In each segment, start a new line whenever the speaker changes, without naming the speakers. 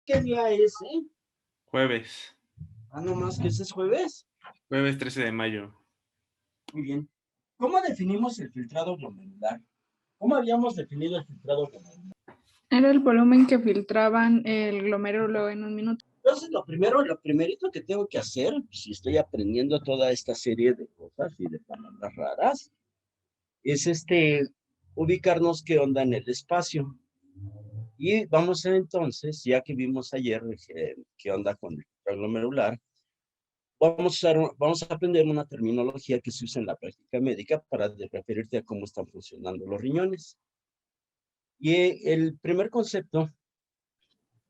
¿Qué día es,
Jueves.
Ah, no más que ese es jueves.
Jueves 13 de mayo.
Muy bien. ¿Cómo definimos el filtrado glomerular? ¿Cómo habíamos definido el filtrado glomerular?
Era el volumen que filtraban el glomérulo en un minuto.
Entonces, lo primerito que tengo que hacer, si estoy aprendiendo toda esta serie de cosas y de palabras raras, es ubicarnos qué onda en el espacio. Y vamos a entonces, ya que vimos ayer qué onda con el filtrado glomerular, vamos a aprender una terminología que se usa en la práctica médica para referirte a cómo están funcionando los riñones. Y el primer concepto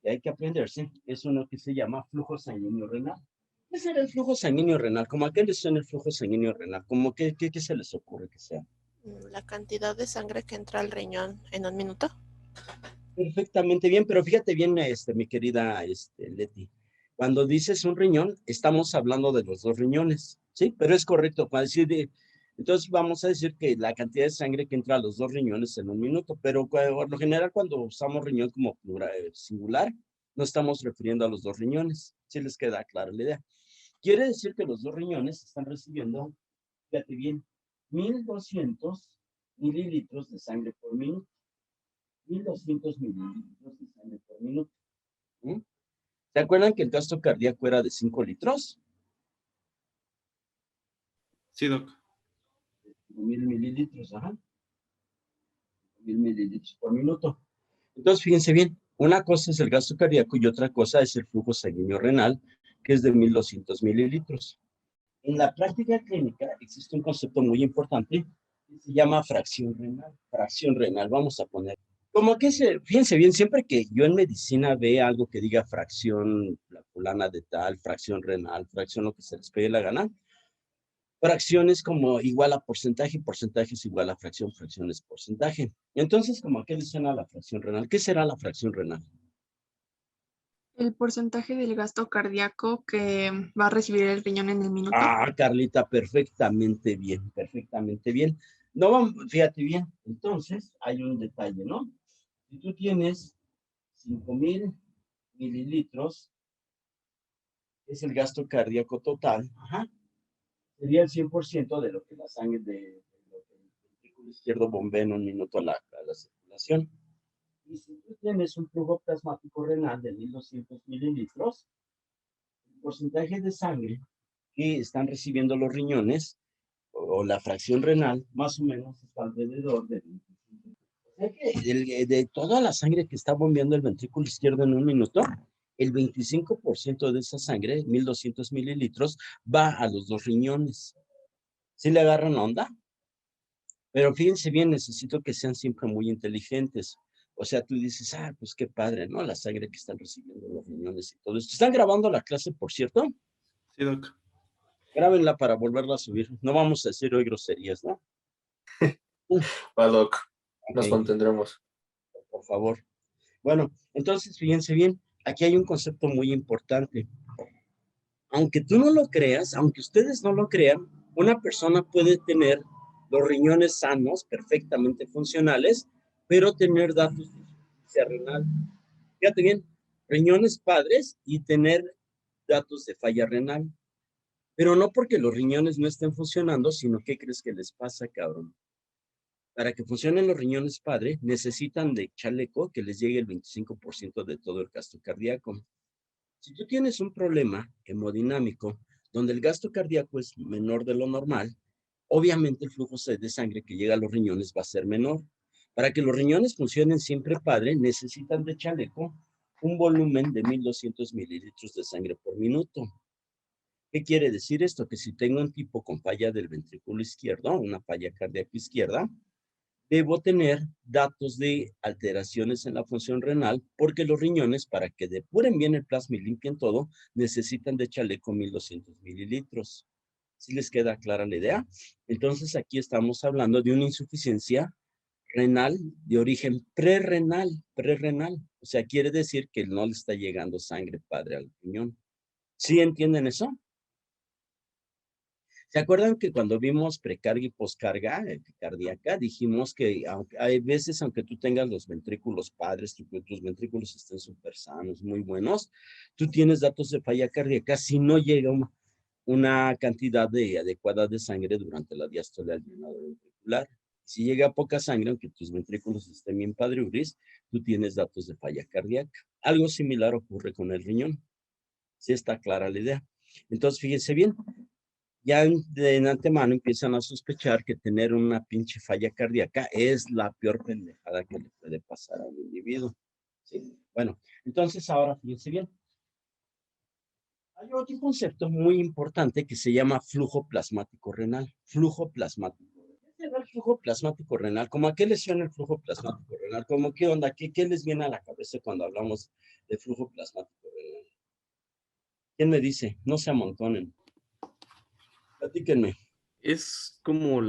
que hay que aprenderse es uno que se llama flujo sanguíneo renal. ¿Qué será el flujo sanguíneo renal? ¿Cómo a qué les suena el flujo sanguíneo renal? ¿Cómo qué se les ocurre que sea?
La cantidad de sangre que entra al riñón en un minuto.
Perfectamente bien, pero fíjate bien, mi querida Leti. Cuando dices un riñón, estamos hablando de los dos riñones, ¿sí? Pero es correcto. Entonces vamos a decir que la cantidad de sangre que entra a los dos riñones en un minuto, pero por lo general cuando usamos riñón como plural, singular, no estamos refiriendo a los dos riñones. ¿Sí les queda clara la idea? Quiere decir que los dos riñones están recibiendo, fíjate bien, 1200 mililitros de sangre por minuto. 1200 mililitros de sangre por minuto. ¿Sí? ¿Se acuerdan que el gasto cardíaco era de 5 litros?
Sí, doc.
1000 mililitros, ajá. 1000 mililitros por minuto. Entonces, fíjense bien, una cosa es el gasto cardíaco y otra cosa es el flujo sanguíneo renal, que es de 1200 mililitros. En la práctica clínica existe un concepto muy importante que se llama fracción renal. Fracción renal, vamos a poner. Como que fíjense bien, siempre que yo en medicina ve algo que diga fracción, la fulana de tal, fracción renal, fracción lo que se les pegue la gana, fracción es como igual a porcentaje, porcentaje es igual a fracción, fracción es porcentaje. Entonces, ¿como a qué le suena la fracción renal? ¿Qué será la fracción renal?
El porcentaje del gasto cardíaco que va a recibir el riñón en el minuto.
Ah, Carlita, perfectamente bien, perfectamente bien. No, fíjate bien, entonces hay un detalle, ¿no? Si tú tienes 5000 mililitros, es el gasto cardíaco total, ajá, sería el 100% de lo que la sangre de lo que el ventrículo izquierdo bombea en un minuto a la circulación. Y si tú tienes un flujo plasmático renal de 1200 mililitros, el porcentaje de sangre que están recibiendo los riñones o la fracción renal, más o menos está alrededor de 25. O sea que de toda la sangre que está bombeando el ventrículo izquierdo en un minuto, el 25% de esa sangre, 1200 mililitros, va a los dos riñones. ¿Sí le agarran onda? Pero fíjense bien, necesito que sean siempre muy inteligentes. O sea, tú dices, pues qué padre, ¿no? La sangre que están recibiendo los riñones y todo esto. ¿Están grabando la clase, por cierto?
Sí, doc.
Grábenla para volverla a subir. No vamos a decir hoy groserías, ¿no?
Va, doc. Nos
Ok,
contendremos.
por favor. Bueno, entonces fíjense bien, aquí hay un concepto muy importante. Aunque tú no lo creas, aunque ustedes no lo crean, una persona puede tener los riñones sanos, perfectamente funcionales, pero tener datos de insuficiencia renal. Fíjate bien, riñones padres y tener datos de falla renal. Pero no porque los riñones no estén funcionando, sino ¿qué crees que les pasa, cabrón? Para que funcionen los riñones padre, necesitan de chaleco que les llegue el 25% de todo el gasto cardíaco. Si tú tienes un problema hemodinámico donde el gasto cardíaco es menor de lo normal, obviamente el flujo de sangre que llega a los riñones va a ser menor. Para que los riñones funcionen siempre padre, necesitan de chaleco un volumen de 1200 mililitros de sangre por minuto. ¿Qué quiere decir esto? Que si tengo un tipo con falla del ventrículo izquierdo, una falla cardíaca izquierda, debo tener datos de alteraciones en la función renal porque los riñones, para que depuren bien el plasma y limpien todo, necesitan de chaleco 1200 mililitros. ¿Sí les queda clara la idea? Entonces aquí estamos hablando de una insuficiencia renal de origen prerrenal, prerrenal. O sea, quiere decir que no le está llegando sangre padre al riñón. ¿Sí entienden eso? ¿Se acuerdan que cuando vimos precarga y poscarga cardíaca, dijimos que hay veces, aunque tú tengas los ventrículos padres, tus ventrículos estén súper sanos, muy buenos, tú tienes datos de falla cardíaca si no llega una cantidad adecuada de sangre durante la diástole al llenado ventricular. Si llega poca sangre, aunque tus ventrículos estén bien padriuris, tú tienes datos de falla cardíaca. Algo similar ocurre con el riñón. Sí está clara la idea. Entonces, fíjense bien, ya en antemano empiezan a sospechar que tener una pinche falla cardíaca es la peor pendejada que le puede pasar a un individuo. ¿Sí? Bueno, entonces ahora fíjense bien. Hay otro concepto muy importante que se llama flujo plasmático renal. Flujo plasmático. ¿Qué es el flujo plasmático renal? ¿Cómo a qué lesiona el flujo plasmático renal? ¿Cómo qué onda? ¿Qué les viene a la cabeza cuando hablamos de flujo plasmático renal? ¿Quién me dice? No se amontonen. Platíquenme.
Es como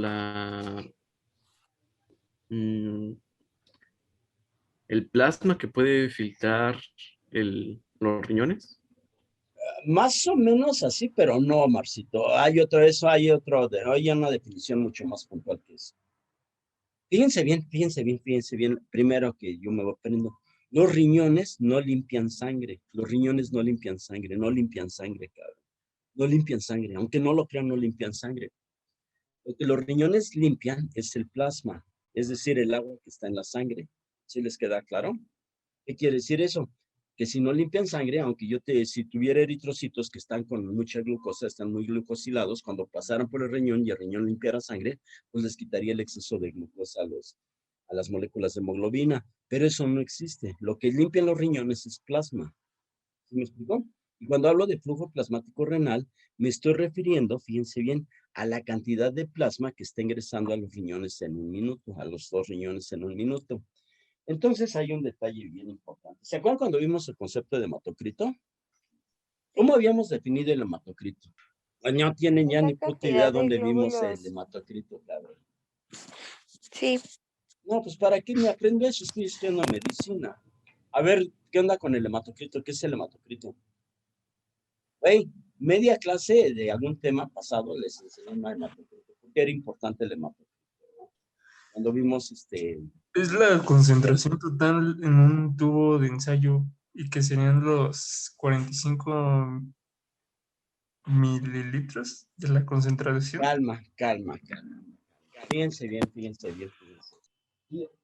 el plasma que puede filtrar los riñones.
Más o menos así, pero no, Marcito. Hay una definición mucho más puntual que eso. Fíjense bien. Primero que yo me voy aprendiendo. Los riñones no limpian sangre. Los riñones no limpian sangre, cabrón. No limpian sangre. Aunque no lo crean, no limpian sangre. Lo que los riñones limpian es el plasma, es decir, el agua que está en la sangre. ¿Sí les queda claro? ¿Qué quiere decir eso? Que si no limpian sangre, aunque si tuviera eritrocitos que están con mucha glucosa, están muy glucosilados, cuando pasaran por el riñón y el riñón limpiara sangre, pues les quitaría el exceso de glucosa a las moléculas de hemoglobina. Pero eso no existe. Lo que limpian los riñones es plasma. ¿Sí me explicó? Y cuando hablo de flujo plasmático renal, me estoy refiriendo, fíjense bien, a la cantidad de plasma que está ingresando a los riñones en un minuto, a los 2 riñones en un minuto. Entonces hay un detalle bien importante. ¿Se acuerdan cuando vimos el concepto de hematocrito? ¿Cómo habíamos definido el hematocrito? No tienen ya
La
ni puta idea
cantidad de
dónde vimos el
glóbulos.
hematocrito, cabrón.
Sí,
No, pues ¿para qué me aprendo eso? Estoy estudiando medicina. A ver, ¿qué onda con el hematocrito? ¿Qué es el hematocrito? Güey, media clase de algún tema pasado les enseñaron el hematocrito. ¿Por qué era importante el hematocrito? Cuando vimos
Es la concentración total en un tubo de ensayo y que serían los 45 mililitros de la concentración.
Calma. Fíjense bien.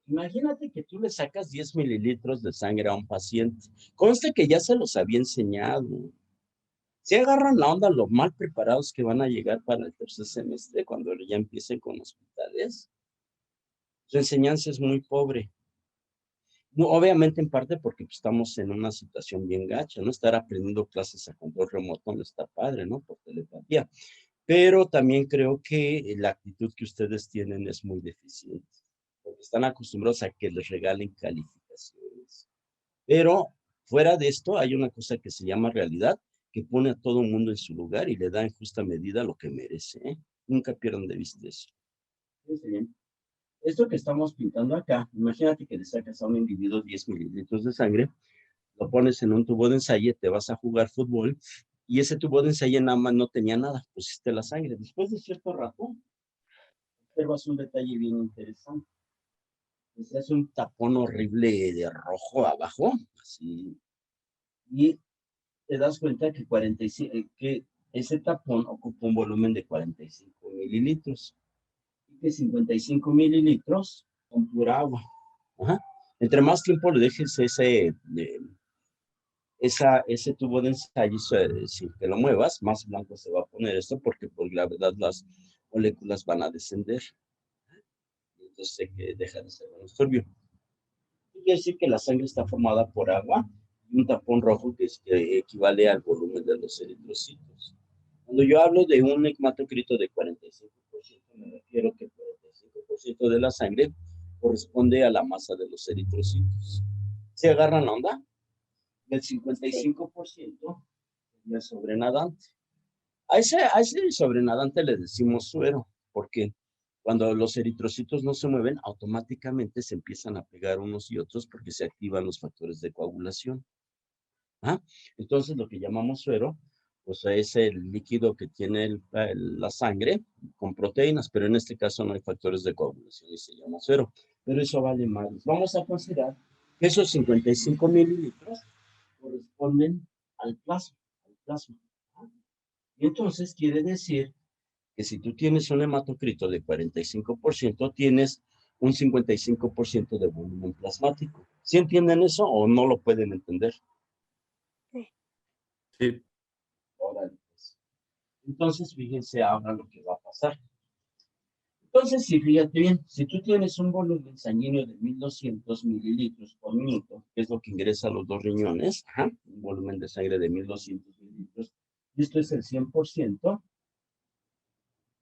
Imagínate que tú le sacas 10 mililitros de sangre a un paciente. Conste que ya se los había enseñado. Se agarran la onda lo mal preparados que van a llegar para el tercer semestre cuando ya empiecen con hospitales. Su enseñanza es muy pobre. Obviamente en parte porque pues, estamos en una situación bien gacha, ¿no? Estar aprendiendo clases a control remoto no está padre, ¿no? Por telepatía. Pero también creo que la actitud que ustedes tienen es muy deficiente. Porque están acostumbrados a que les regalen calificaciones. Pero fuera de esto hay una cosa que se llama realidad, que pone a todo el mundo en su lugar y le da en justa medida lo que merece, ¿eh? Nunca pierdan de vista eso. Fíjense bien. Esto que estamos pintando acá, imagínate que le sacas a un individuo 10 mililitros de sangre, lo pones en un tubo de ensayo, te vas a jugar fútbol, y ese tubo de ensayo nada más no tenía nada, pusiste la sangre. Después de cierto rato, observas un detalle bien interesante. Se hace un tapón horrible de rojo abajo, así, y te das cuenta que ese tapón ocupa un volumen de 45 mililitros. Y que 55 mililitros son pura agua. Ajá. Entre más tiempo le dejes ese tubo de ensayo sin que lo muevas, más blanco se va a poner esto porque por gravedad las moléculas van a descender. Entonces deja de ser menos turbio. Quiere decir que la sangre está formada por agua y un tapón rojo que equivale al volumen de los eritrocitos. Cuando yo hablo de un hematocrito de 45%, me refiero que 45% de la sangre corresponde a la masa de los eritrocitos. ¿Se agarran onda? El 55% sería sobrenadante. A ese sobrenadante le decimos suero, porque cuando los eritrocitos no se mueven, automáticamente se empiezan a pegar unos y otros porque se activan los factores de coagulación. ¿Ah? Entonces, lo que llamamos suero, O sea, es el líquido que tiene la sangre con proteínas, pero en este caso no hay factores de coagulación y se llama cero. Pero eso vale más. Vamos a considerar que esos 55 mililitros corresponden al plasma. Y entonces quiere decir que si tú tienes un hematocrito de 45%, tienes un 55% de volumen plasmático. ¿Sí entienden eso o no lo pueden entender?
Sí.
Órale, pues. Entonces, fíjense ahora lo que va a pasar. Entonces, sí, fíjate bien, si tú tienes un volumen sanguíneo de 1200 mililitros por minuto, que es lo que ingresa a los dos riñones, un volumen de sangre de 1200 mililitros, y esto es el 100%,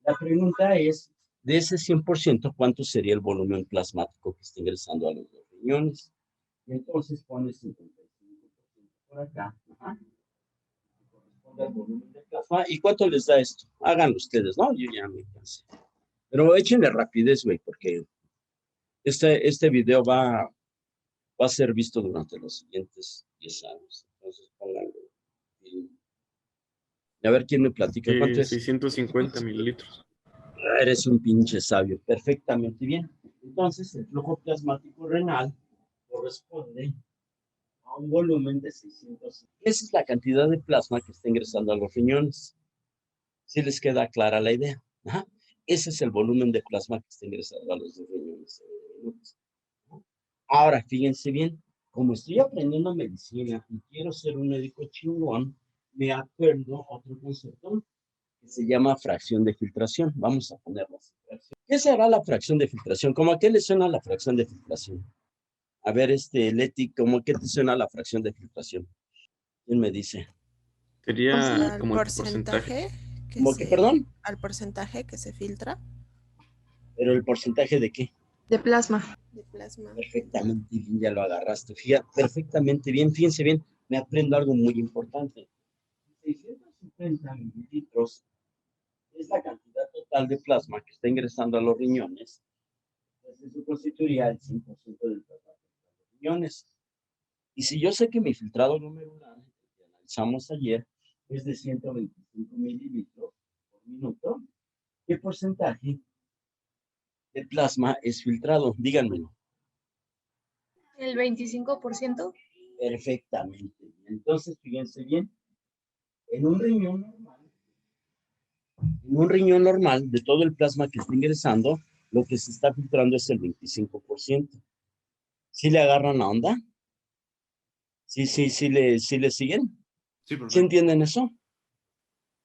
la pregunta es, de ese 100%, ¿cuánto sería el volumen plasmático que está ingresando a los dos riñones? Y entonces pones 55% por acá, corresponde al volumen de plasma. ¿Y cuánto les da esto? Háganlo ustedes, ¿no? Yo ya me cansé. Pero échenle rapidez, güey, porque este video va a ser visto durante los siguientes 10 años. Entonces, pónganlo. Y a ver quién me platica. ¿Cuánto es?
650 mililitros.
Eres un pinche sabio. Perfectamente bien. Entonces, el flujo plasmático renal corresponde a un volumen de 600. Esa es la cantidad de plasma que está ingresando a los riñones. ¿Sí les queda clara la idea? Ajá. Ese es el volumen de plasma que está ingresando a los riñones. Ahora, fíjense bien, como estoy aprendiendo medicina y quiero ser un médico chingón, me acuerdo otro concepto que se llama fracción de filtración. Vamos a ponerlo así. ¿Qué será la fracción de filtración? ¿Cómo a qué le suena la fracción de filtración? A ver, Leti, ¿cómo a qué te suena la fracción de filtración? ¿Quién me dice?
Sería
Al
como el porcentaje.
¿Cómo que, perdón?
al porcentaje que se filtra
¿Pero el porcentaje de qué?
De plasma.
de plasma.
Perfectamente bien, ya lo agarraste. Fíjate, perfectamente bien, fíjense bien, me aprendo algo muy importante. 650 mililitros es la cantidad total de plasma que está ingresando a los riñones. Entonces, eso constituiría el 100% del plasma de los riñones. Y si yo sé que mi filtrado glomerular, que analizamos ayer, es de 125 mililitros por minuto, ¿qué porcentaje de plasma es filtrado? Díganmelo.
El 25%.
Perfectamente. Entonces, fíjense bien, en un riñón normal, de todo el plasma que está ingresando, lo que se está filtrando es el 25%. ¿Sí le agarran la onda? Sí le siguen.
Sí,
¿Sí
profe.
entienden eso?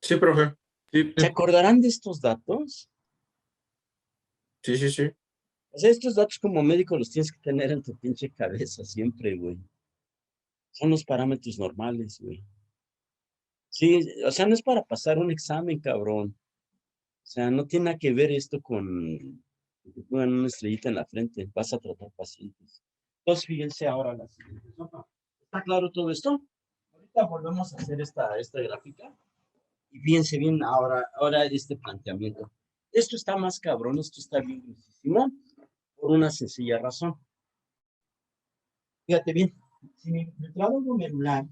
Sí, profe.
Sí.
¿Se acordarán de estos datos?
Sí.
O sea, estos datos como médico los tienes que tener en tu pinche cabeza siempre, güey. Son los parámetros normales, güey. Sí, o sea, no es para pasar un examen, cabrón. O sea, no tiene nada que ver esto con que te pongan una estrellita en la frente. Vas a tratar pacientes. Entonces, fíjense ahora la siguiente sopa. ¿Está claro todo esto? Ahorita volvemos a hacer esta gráfica. Y fíjense bien ahora este planteamiento. Esto está más cabrón, esto está bien gruesísimo, por una sencilla razón. Fíjate bien, si mi filtrado glomerular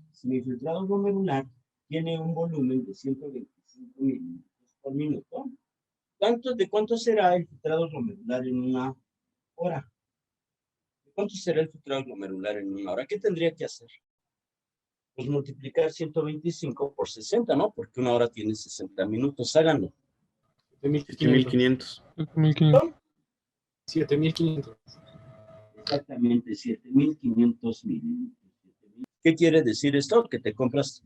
tiene un volumen de 125 mililitros por minuto, ¿de cuánto será el filtrado glomerular en una hora? ¿De cuánto será el filtrado glomerular en una hora? ¿Qué tendría que hacer? Pues multiplicar 125 por 60, ¿no? Porque una hora tiene 60 minutos. Háganlo.
7500.
1500.
7500.
Exactamente, 7500 mililitros. ¿Qué quiere decir esto? Que te compras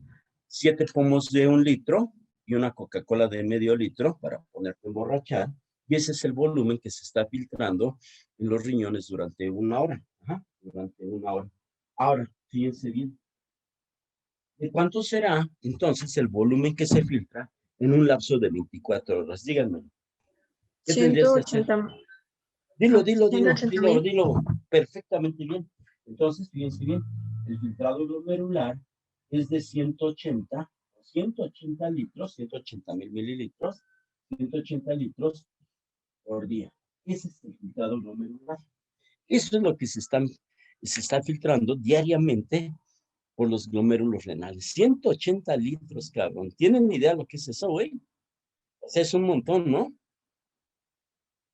7 pomos de 1 litro y una Coca-Cola de medio litro para ponerte a emborrachar. Y ese es el volumen que se está filtrando en los riñones durante una hora. Durante una hora. Ahora, fíjense bien. ¿De cuánto será entonces el volumen que se filtra en un lapso de 24 horas? Díganme. ¿Qué tendrías que hacer?
180.
Dilo. Perfectamente bien. Entonces, fíjense bien, el filtrado glomerular es de 180 litros, 180,000 mililitros, 180 litros por día. Ese es el filtrado glomerular. Eso es lo que se está filtrando diariamente por los glomérulos renales. 180 litros, cabrón. ¿Tienen idea lo que es eso, güey? O sea, es un montón, ¿no?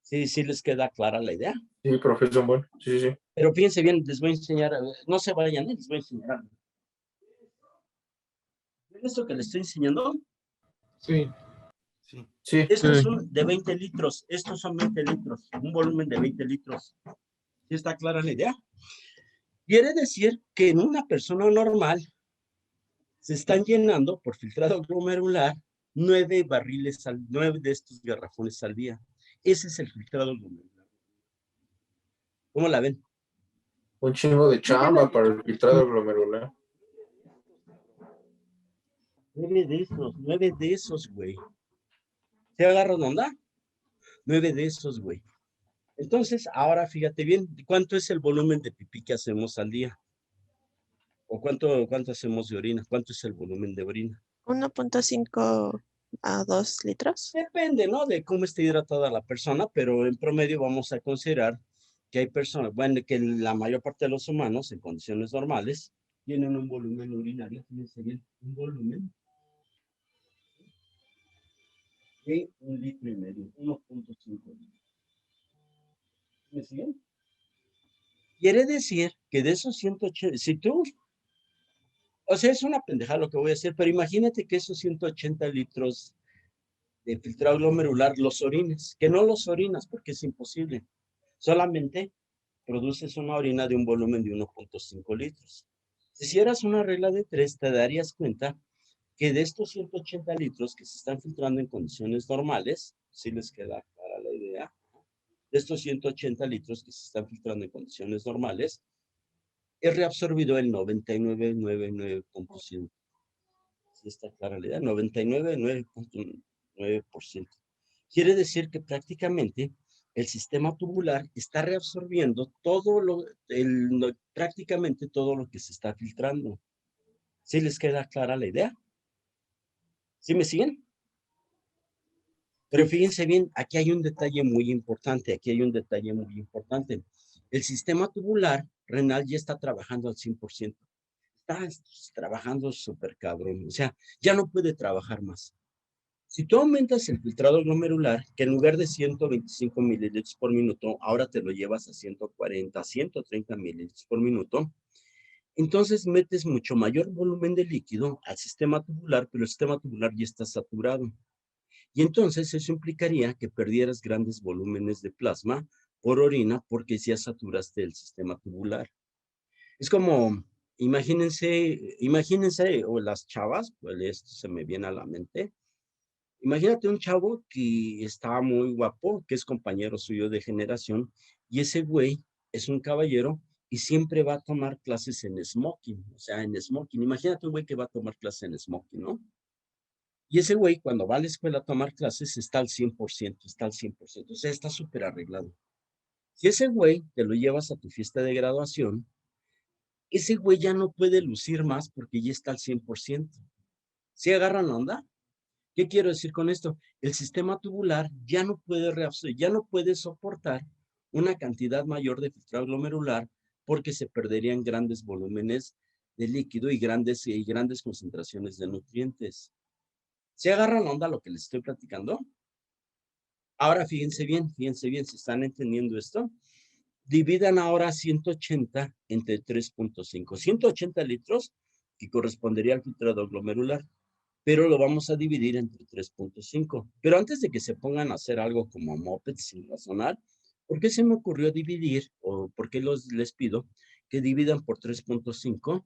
Sí, sí les queda clara la idea.
Sí, profe, son buenos. Sí, sí.
Pero fíjense bien, les voy a enseñar, no se vayan, les voy a enseñar algo. ¿Ven esto que les estoy enseñando?
Sí.
Sí.
Esto es de 20 litros, estos son 20 litros, un volumen de 20 litros. ¿Sí está clara la idea? Quiere decir que en una persona normal se están llenando por filtrado glomerular 9 de estos garrafones al día. Ese es el filtrado glomerular. ¿Cómo la ven?
Un chingo de chamba para el filtrado glomerular.
9 de esos, güey. ¿Se agarran onda? 9 de esos, güey. Entonces, ahora fíjate bien, ¿cuánto es el volumen de pipí que hacemos al día? ¿O cuánto hacemos de orina? ¿Cuánto es el volumen de orina?
1.5 a 2 litros.
Depende, ¿no? De cómo esté hidratada la persona, pero en promedio vamos a considerar que hay personas, bueno, que la mayor parte de los humanos en condiciones normales tienen un volumen urinario, fíjense bien, un volumen de 1,5 litros, 1.5 litros. ¿Me siguen? Quiere decir que de esos 180, si tú, o sea, es una pendejada lo que voy a hacer, pero imagínate que esos 180 litros de filtrado glomerular los orines, que no los orinas porque es imposible, solamente produces una orina de un volumen de 1.5 litros. Si hicieras una regla de 3, te darías cuenta que de estos 180 litros que se están filtrando en condiciones normales, si les queda clara la idea, de estos 180 litros que se están filtrando en condiciones normales, es reabsorbido el 99,99%. Si está clara la idea, 99,9%. Quiere decir que prácticamente el sistema tubular está reabsorbiendo prácticamente todo lo que se está filtrando. ¿Sí les queda clara la idea? ¿Sí me siguen? Pero fíjense bien, aquí hay un detalle muy importante, El sistema tubular renal ya está trabajando al 100%. Está trabajando súper cabrón, o sea, ya no puede trabajar más. Si tú aumentas el filtrado glomerular, que en lugar de 125 mililitros por minuto, ahora te lo llevas a 140, 130 mililitros por minuto, entonces metes mucho mayor volumen de líquido al sistema tubular, pero el sistema tubular ya está saturado. Y entonces eso implicaría que perdieras grandes volúmenes de plasma por orina porque ya saturaste el sistema tubular. Es como, imagínense, o las chavas, pues esto se me viene a la mente. Imagínate un chavo que está muy guapo, que es compañero suyo de generación, y ese güey es un caballero y siempre va a tomar clases en smoking, o sea, en smoking. Imagínate un güey que va a tomar clases en smoking, ¿no? Y ese güey, cuando va a la escuela a tomar clases, está al 100%, o sea, está súper arreglado. Si ese güey te lo llevas a tu fiesta de graduación, ese güey ya no puede lucir más porque ya está al 100%. ¿Sí agarran onda? ¿Qué quiero decir con esto? El sistema tubular ya no puede soportar una cantidad mayor de filtrado glomerular porque se perderían grandes volúmenes de líquido y grandes concentraciones de nutrientes. ¿Se agarran onda lo que les estoy platicando? Ahora fíjense bien, si están entendiendo esto. Dividan ahora 180 entre 3.5. 180 litros, que correspondería al filtrado glomerular, pero lo vamos a dividir entre 3.5. Pero antes de que se pongan a hacer algo como mopeds sin razonar, ¿por qué se me ocurrió dividir, o por qué les pido que dividan por 3.5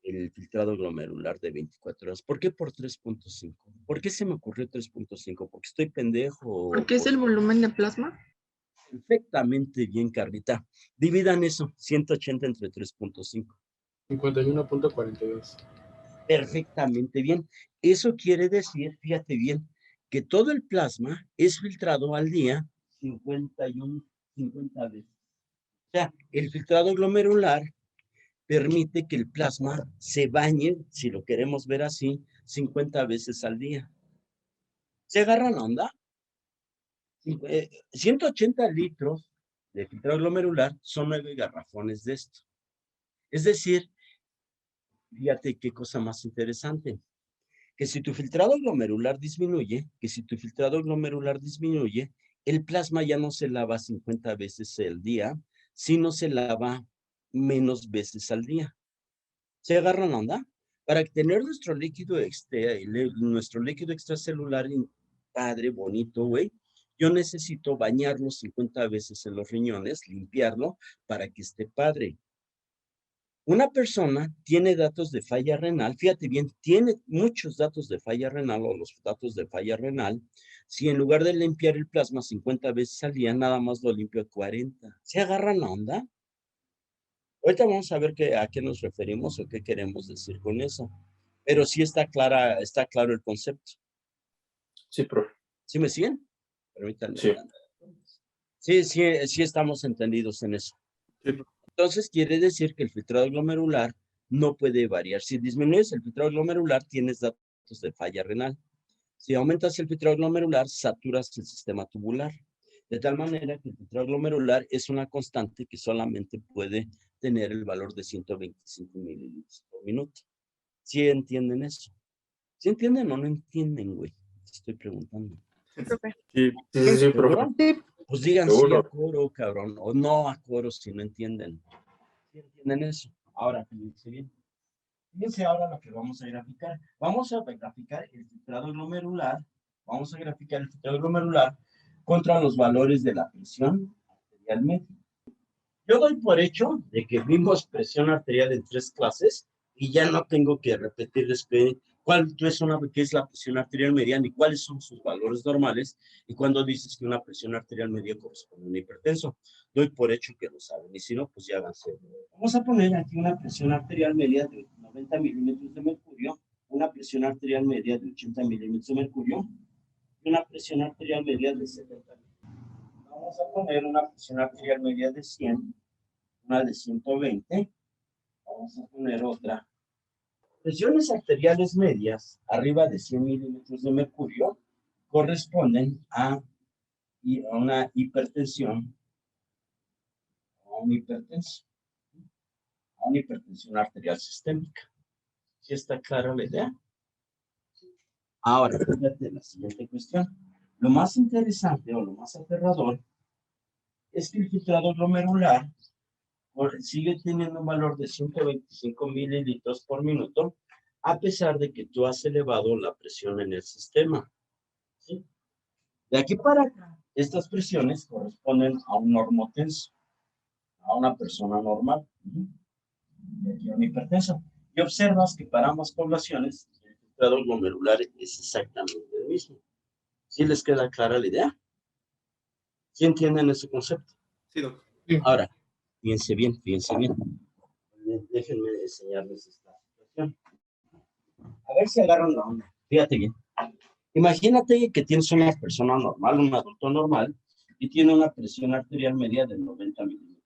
el filtrado glomerular de 24 horas? ¿Por qué por 3.5? ¿Por qué se me ocurrió 3.5? ¿Porque estoy pendejo?
¿Por qué es el volumen de plasma?
Perfectamente bien, Carlita. Dividan eso, 180 entre 3.5.
51.42.
Perfectamente bien. Eso quiere decir, fíjate bien, que todo el plasma es filtrado al día 50 veces. O sea, el filtrado glomerular permite que el plasma se bañe, si lo queremos ver así, 50 veces al día. ¿Se agarran onda? 180 litros de filtrado glomerular son 9 garrafones de esto. Es decir, Fíjate qué cosa más interesante. Que si tu filtrado glomerular disminuye, el plasma ya no se lava 50 veces al día, sino se lava menos veces al día. ¿Se agarran la onda? Para tener nuestro líquido extracelular padre, bonito, güey, yo necesito bañarlo 50 veces en los riñones, limpiarlo para que esté padre. Una persona tiene datos de falla renal, fíjate bien, tiene muchos datos de falla renal o los datos de falla renal, si en lugar de limpiar el plasma 50 veces al día, nada más lo limpio 40. ¿Se agarran la onda? Ahorita vamos a ver a qué nos referimos o qué queremos decir con eso. Pero sí está claro el concepto.
Sí, profe.
¿Sí me siguen? Permítanme.
Sí.
Sí estamos entendidos en eso.
Sí.
Entonces quiere decir que el filtrado glomerular no puede variar. Si disminuyes el filtrado glomerular, tienes datos de falla renal. Si aumentas el filtrado glomerular, saturas el sistema tubular. De tal manera que el filtrado glomerular es una constante que solamente puede tener el valor de 125 mililitros por minuto. ¿Sí entienden eso? ¿Sí entienden o no entienden, güey? Te estoy preguntando.
Profe.
Sí.
Sí, profe.
¿Seguro?
Sí.
Pues digan sí
Seguro.
a coro, cabrón, o no a coro si no entienden. ¿Sí entienden eso? Ahora, fíjense bien. Fíjense ahora lo que vamos a graficar. Vamos a graficar el filtrado glomerular. Vamos a graficar el filtrado glomerular contra los valores de la presión arterial media. Yo doy por hecho de que vimos presión arterial en 3 clases y ya no tengo que repetirles qué es la presión arterial media ni cuáles son sus valores normales y cuando dices que una presión arterial media corresponde a un hipertenso. Doy por hecho que lo saben y si no, pues ya háganse. Vamos a poner aquí una presión arterial media de 90 milímetros de mercurio, una presión arterial media de 80 milímetros de mercurio y una presión arterial media de 70. Vamos a poner una presión arterial media de 100, una de 120. Vamos a poner otra. Presiones arteriales medias arriba de 100 milímetros de mercurio corresponden a una hipertensión, a una hipertensión arterial sistémica. ¿Sí está clara la idea? Ahora, fíjate la siguiente cuestión. Lo más interesante o lo más aterrador es que el filtrado glomerular sigue teniendo un valor de 125 mililitros por minuto, a pesar de que tú has elevado la presión en el sistema. ¿Sí? De aquí para acá, estas presiones corresponden a un normotenso, a una persona normal, y aquí a un hipertenso. Y observas que para ambas poblaciones, el filtrado glomerular es exactamente el mismo. ¿Sí les queda clara la idea? ¿Sí entienden ese concepto?
Sí, doc.
Ahora, fíjense bien, fíjense bien. Déjenme enseñarles esta situación. A ver si agarran la onda. Fíjate bien. Imagínate que tienes una persona normal, un adulto normal, y tiene una presión arterial media de 90 milímetros.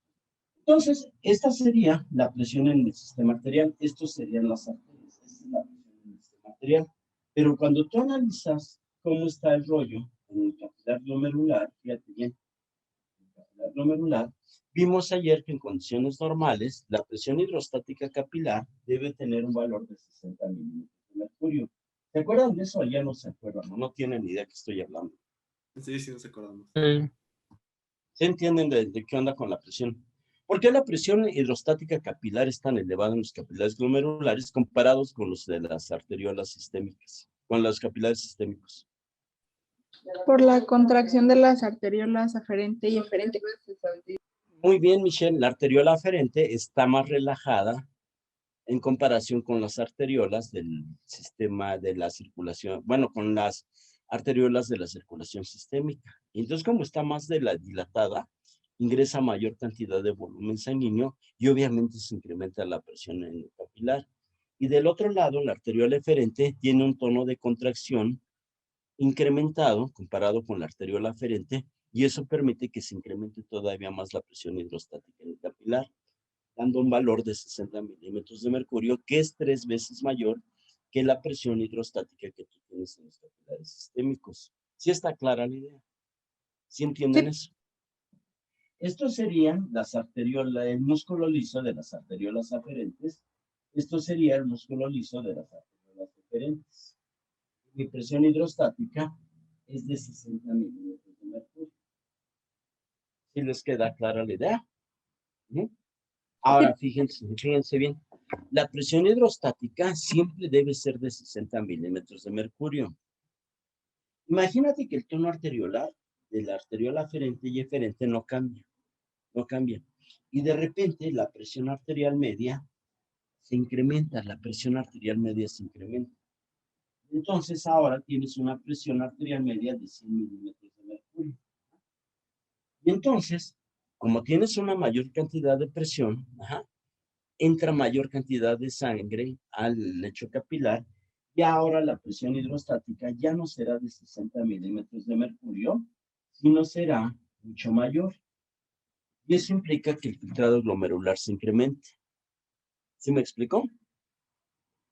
Entonces, esta sería la presión en el sistema arterial. Estos serían las arterias. Esta es la presión en el sistema arterial. Pero cuando tú analizas cómo está el rollo en el capilar glomerular, fíjate bien, el capilar glomerular, vimos ayer que en condiciones normales, la presión hidrostática capilar debe tener un valor de 60 milímetros de mercurio. ¿Se acuerdan de eso o ya no se acuerdan? No tienen ni idea de qué estoy hablando.
Sí, sí, nos acordamos.
¿Se entienden de qué onda con la presión? ¿Por qué la presión hidrostática capilar es tan elevada en los capilares glomerulares comparados con los de las arteriolas sistémicas, con los capilares sistémicos?
Por la contracción de las arteriolas aferente y eferente.
Muy bien, Michelle. La arteriola aferente está más relajada en comparación con las arteriolas del sistema de la circulación, bueno, con las arteriolas de la circulación sistémica. Entonces, como está más dilatada, ingresa mayor cantidad de volumen sanguíneo y obviamente se incrementa la presión en el capilar. Y del otro lado, la arteriola eferente tiene un tono de contracción incrementado comparado con la arteriola aferente y eso permite que se incremente todavía más la presión hidrostática en el capilar, dando un valor de 60 milímetros de mercurio, que es 3 veces mayor que la presión hidrostática que tú tienes en los capilares sistémicos. ¿Sí está clara la idea? ¿Sí entienden eso? Estos serían las arteriolas, el músculo liso de las arteriolas aferentes. Esto sería el músculo liso de las arteriolas deferentes. Mi presión hidrostática es de 60 milímetros de mercurio. ¿Sí les queda clara la idea? ¿Sí? Ahora, fíjense bien. La presión hidrostática siempre debe ser de 60 milímetros de mercurio. Imagínate que el tono arteriolar de la arteriola aferente y eferente no cambia. No cambia. Y de repente la presión arterial media se incrementa. La presión arterial media se incrementa. Entonces ahora tienes una presión arterial media de 100 milímetros de mercurio. Y entonces, como tienes una mayor cantidad de presión, entra mayor cantidad de sangre al lecho capilar y ahora la presión hidrostática ya no será de 60 milímetros de mercurio, sino será mucho mayor. Y eso implica que el filtrado glomerular se incremente. ¿Sí me explicó?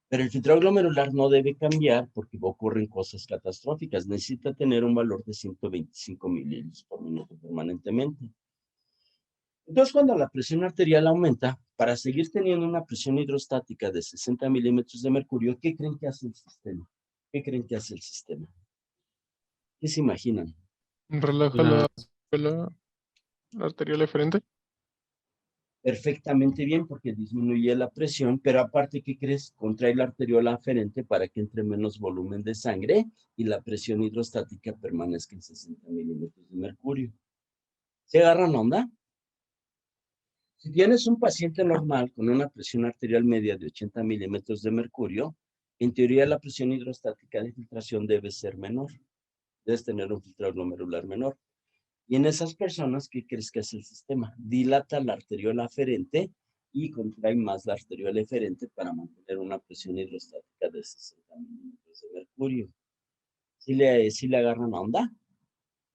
Pero el filtrado glomerular no debe cambiar porque ocurren cosas catastróficas. Necesita tener un valor de 125 mililitros por minuto permanentemente. Entonces, cuando la presión arterial aumenta, para seguir teniendo una presión hidrostática de 60 milímetros de mercurio, ¿qué creen que hace el sistema? ¿Qué creen que hace el sistema? ¿Qué se imaginan?
Relaja la arterial eferente.
Perfectamente bien porque disminuye la presión, pero aparte, ¿qué crees? Contrae la arteriola aferente para que entre menos volumen de sangre y la presión hidrostática permanezca en 60 milímetros de mercurio. ¿Se agarran onda? Si tienes un paciente normal con una presión arterial media de 80 milímetros de mercurio, en teoría la presión hidrostática de filtración debe ser menor. Debes tener un filtrado glomerular menor. Y en esas personas, ¿qué crees que hace el sistema? Dilata la arteriola aferente y contrae más la arteriola eferente para mantener una presión hidrostática de 60 milímetros de mercurio. ¿Sí le agarran onda?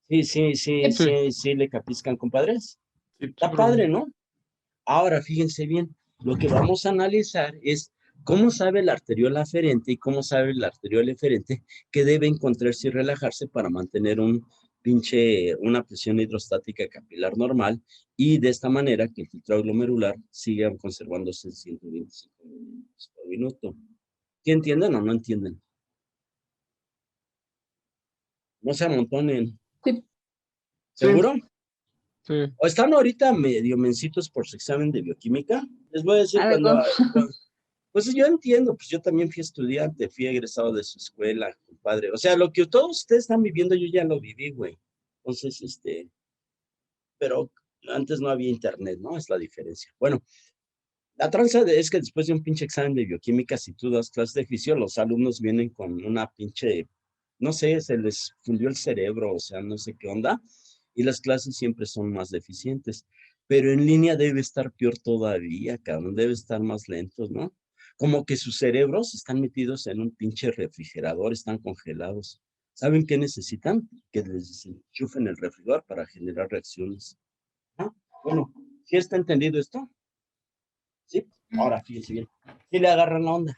Sí, le capiscan, compadres.
Sí,
Está padre, ¿no? Ahora, fíjense bien, lo que vamos a analizar es cómo sabe la arteriola aferente y cómo sabe la arteriola eferente que debe encontrarse y relajarse para mantener una presión hidrostática capilar normal y de esta manera que el filtrado glomerular siga conservándose en 125 milímetros por minuto. ¿Sí entienden o no entienden? No se amontonen.
Sí.
¿Seguro?
Sí.
¿O están ahorita medio mencitos por su examen de bioquímica? Les voy a decir
A ver,
pues yo entiendo, pues yo también fui estudiante, fui egresado de su escuela, compadre. O sea, lo que todos ustedes están viviendo, yo ya lo viví, güey. Entonces, pero antes no había internet, ¿no? Es la diferencia. Bueno, la tranza es que después de un pinche examen de bioquímica, si tú das clases de fisio, los alumnos vienen con una pinche, no sé, se les fundió el cerebro, o sea, no sé qué onda, y las clases siempre son más deficientes. Pero en línea debe estar peor todavía, cabrón, debe estar más lentos, ¿no? Como que sus cerebros están metidos en un pinche refrigerador, están congelados. ¿Saben qué necesitan? Que les enchufen el refrigerador para generar reacciones. ¿Ah? Bueno, ¿sí está entendido esto? ¿Sí? Ahora, fíjense bien. ¿Sí le agarran la onda?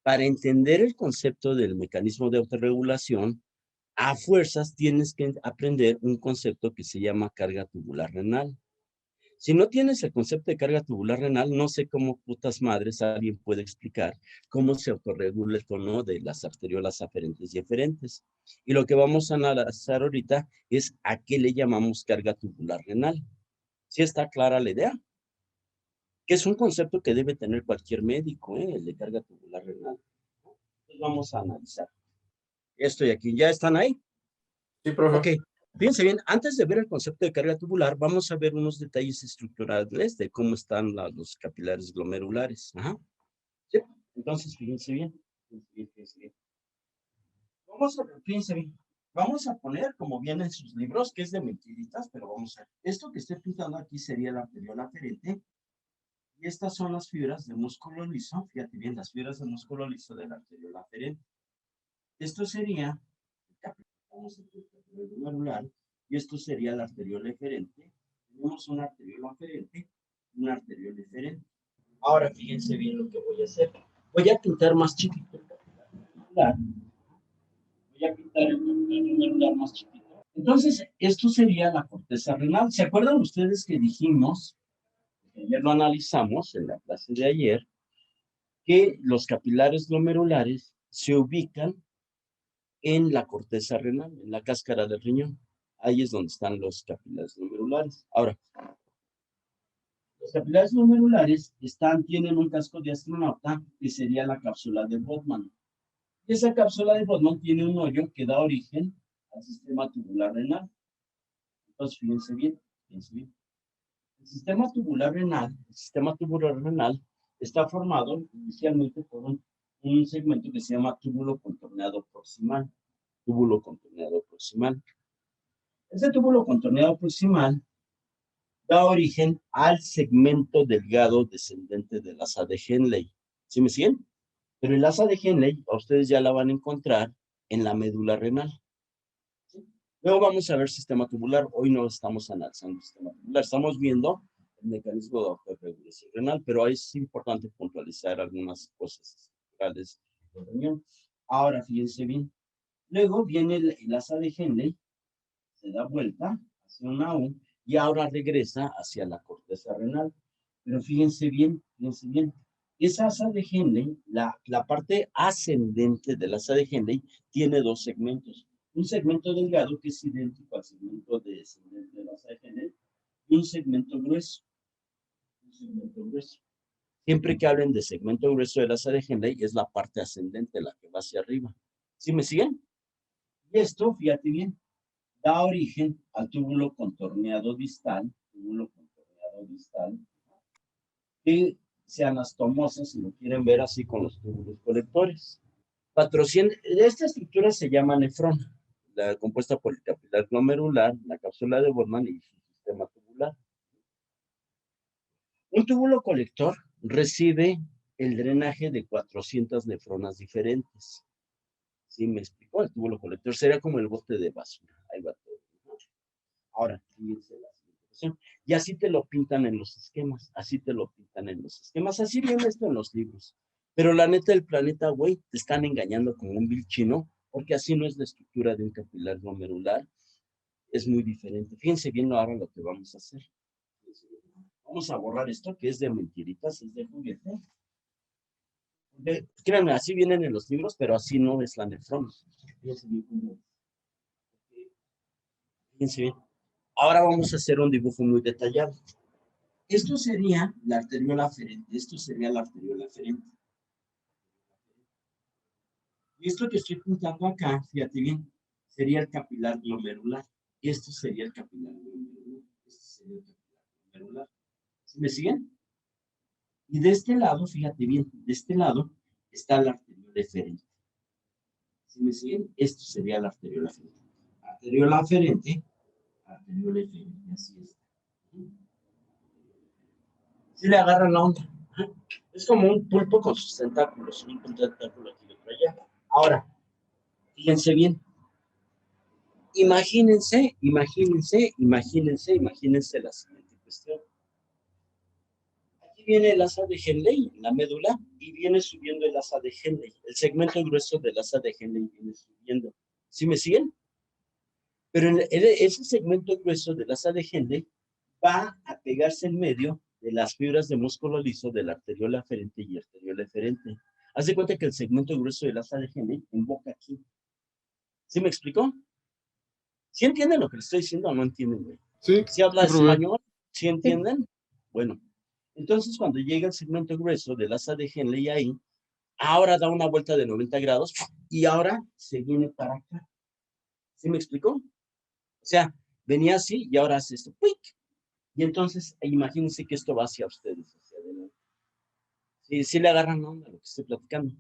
Para entender el concepto del mecanismo de autorregulación, a fuerzas tienes que aprender un concepto que se llama carga tubular renal. Si no tienes el concepto de carga tubular renal, no sé cómo putas madres alguien puede explicar cómo se autorregula el tono de las arteriolas aferentes y eferentes. Y lo que vamos a analizar ahorita es a qué le llamamos carga tubular renal. ¿Sí está clara la idea? Que es un concepto que debe tener cualquier médico, el de carga tubular renal. Entonces vamos a analizar esto y aquí. ¿Ya están ahí?
Sí, profe.
Ok, fíjense bien, antes de ver el concepto de carga tubular, vamos a ver unos detalles estructurales de cómo están los capilares glomerulares. Ajá. ¿Sí? Entonces, fíjense bien. Fíjense bien. Fíjense bien. Vamos a poner, como viene en sus libros, que es de mentiritas, pero vamos a ver. Esto que estoy pintando aquí sería la arteriola aferente. Y estas son las fibras del músculo liso. Fíjate bien, las fibras del músculo liso de la arteriola aferente. Esto sería el capilar glomerular y esto sería la arteriola eferente. Tenemos una arteriola aferente y una arteriola eferente. Ahora fíjense bien lo que voy a hacer. Voy a pintar más chiquito el capilar glomerular. Voy a pintar el capilar glomerular más chiquito. Entonces, esto sería la corteza renal. ¿Se acuerdan ustedes que dijimos, ayer lo analizamos en la clase de ayer, que los capilares glomerulares se ubican en la corteza renal, en la cáscara del riñón. Ahí es donde están los capilares glomerulares. Ahora, los capilares glomerulares tienen un casco de astronauta que sería la cápsula de Bowman. Y esa cápsula de Bowman tiene un hoyo que da origen al sistema tubular renal. Entonces, fíjense bien, fíjense bien. El sistema tubular renal está formado inicialmente por un segmento que se llama túbulo contorneado proximal. Túbulo contorneado proximal. Ese túbulo contorneado proximal da origen al segmento delgado descendente del asa de Henle. ¿Sí me siguen? Pero el asa de Henle, a ustedes ya la van a encontrar en la médula renal. ¿Sí? Luego vamos a ver sistema tubular. Hoy no estamos analizando el sistema tubular, estamos viendo el mecanismo de autorregulación renal, pero ahí es importante puntualizar algunas cosas estructurales del riñón. Ahora, fíjense bien. Luego viene el asa de Henle, se da vuelta hacia una U y ahora regresa hacia la corteza renal. Pero fíjense bien, esa asa de Henle, la parte ascendente del asa de Henle tiene dos segmentos. Un segmento delgado que es idéntico al segmento descendente del asa de Henle y un segmento grueso. Siempre que hablen de segmento grueso del asa de Henle es la parte ascendente, la que va hacia arriba. ¿Sí me siguen? Y esto, fíjate bien, da origen al túbulo contorneado distal, que se anastomosa, si lo quieren ver así con los túbulos colectores. Esta estructura se llama nefrona, la compuesta por el capilar glomerular, la cápsula de Bowman y su sistema tubular. Un túbulo colector recibe el drenaje de 400 nefronas diferentes. ¿Sí me explicó? El túbulo colector sería como el bote de basura. Ahí va todo. Ahora, fíjense la situación. Y así te lo pintan en los esquemas. Así viene esto en los libros. Pero la neta del planeta, güey, te están engañando como un vil chino, porque así no es la estructura de un capilar glomerular. Es muy diferente. Fíjense bien ahora lo que vamos a hacer. Vamos a borrar esto que es de mentiritas, es de juguete. Créanme, así vienen en los libros, pero así no es la nefrona. Fíjense bien. Ahora vamos a hacer un dibujo muy detallado. Esto sería la arteriola aferente. Y esto que estoy pintando acá, fíjate bien, sería el capilar glomerular. Esto sería el capilar glomerular. ¿Sí me siguen? Y de este lado, fíjate bien, de este lado está la arteriola eferente. ¿Sí me siguen? Esto sería la arteriola aferente. Arteriola eferente, así es. Si le agarran la onda. Es como un pulpo con sus tentáculos, un tentáculo aquí y otro allá. Ahora, fíjense bien. Imagínense la siguiente cuestión. Aquí viene el asa de Henle, la médula, y viene subiendo el asa de Henle. El segmento grueso del asa de Henle viene subiendo. ¿Sí me siguen? Pero ese segmento grueso del asa de Henle va a pegarse en medio de las fibras de músculo liso de la arteriola aferente y arteriola eferente. Haz de cuenta que el segmento grueso del asa de Henle emboca aquí. ¿Sí me explicó? ¿Sí entienden lo que les estoy diciendo o no entienden, güey?
Sí,
¿Sí habla
sí, probé.
español? ¿Sí entienden? Bueno, entonces cuando llega el segmento grueso del asa de Henle ahí, ahora da una vuelta de 90 grados y ahora se viene para acá. ¿Sí me explicó? O sea, venía así y ahora hace esto. ¡Puic! Y entonces, imagínense que esto va hacia ustedes, hacia adelante. Sí le agarran onda a lo que estoy platicando.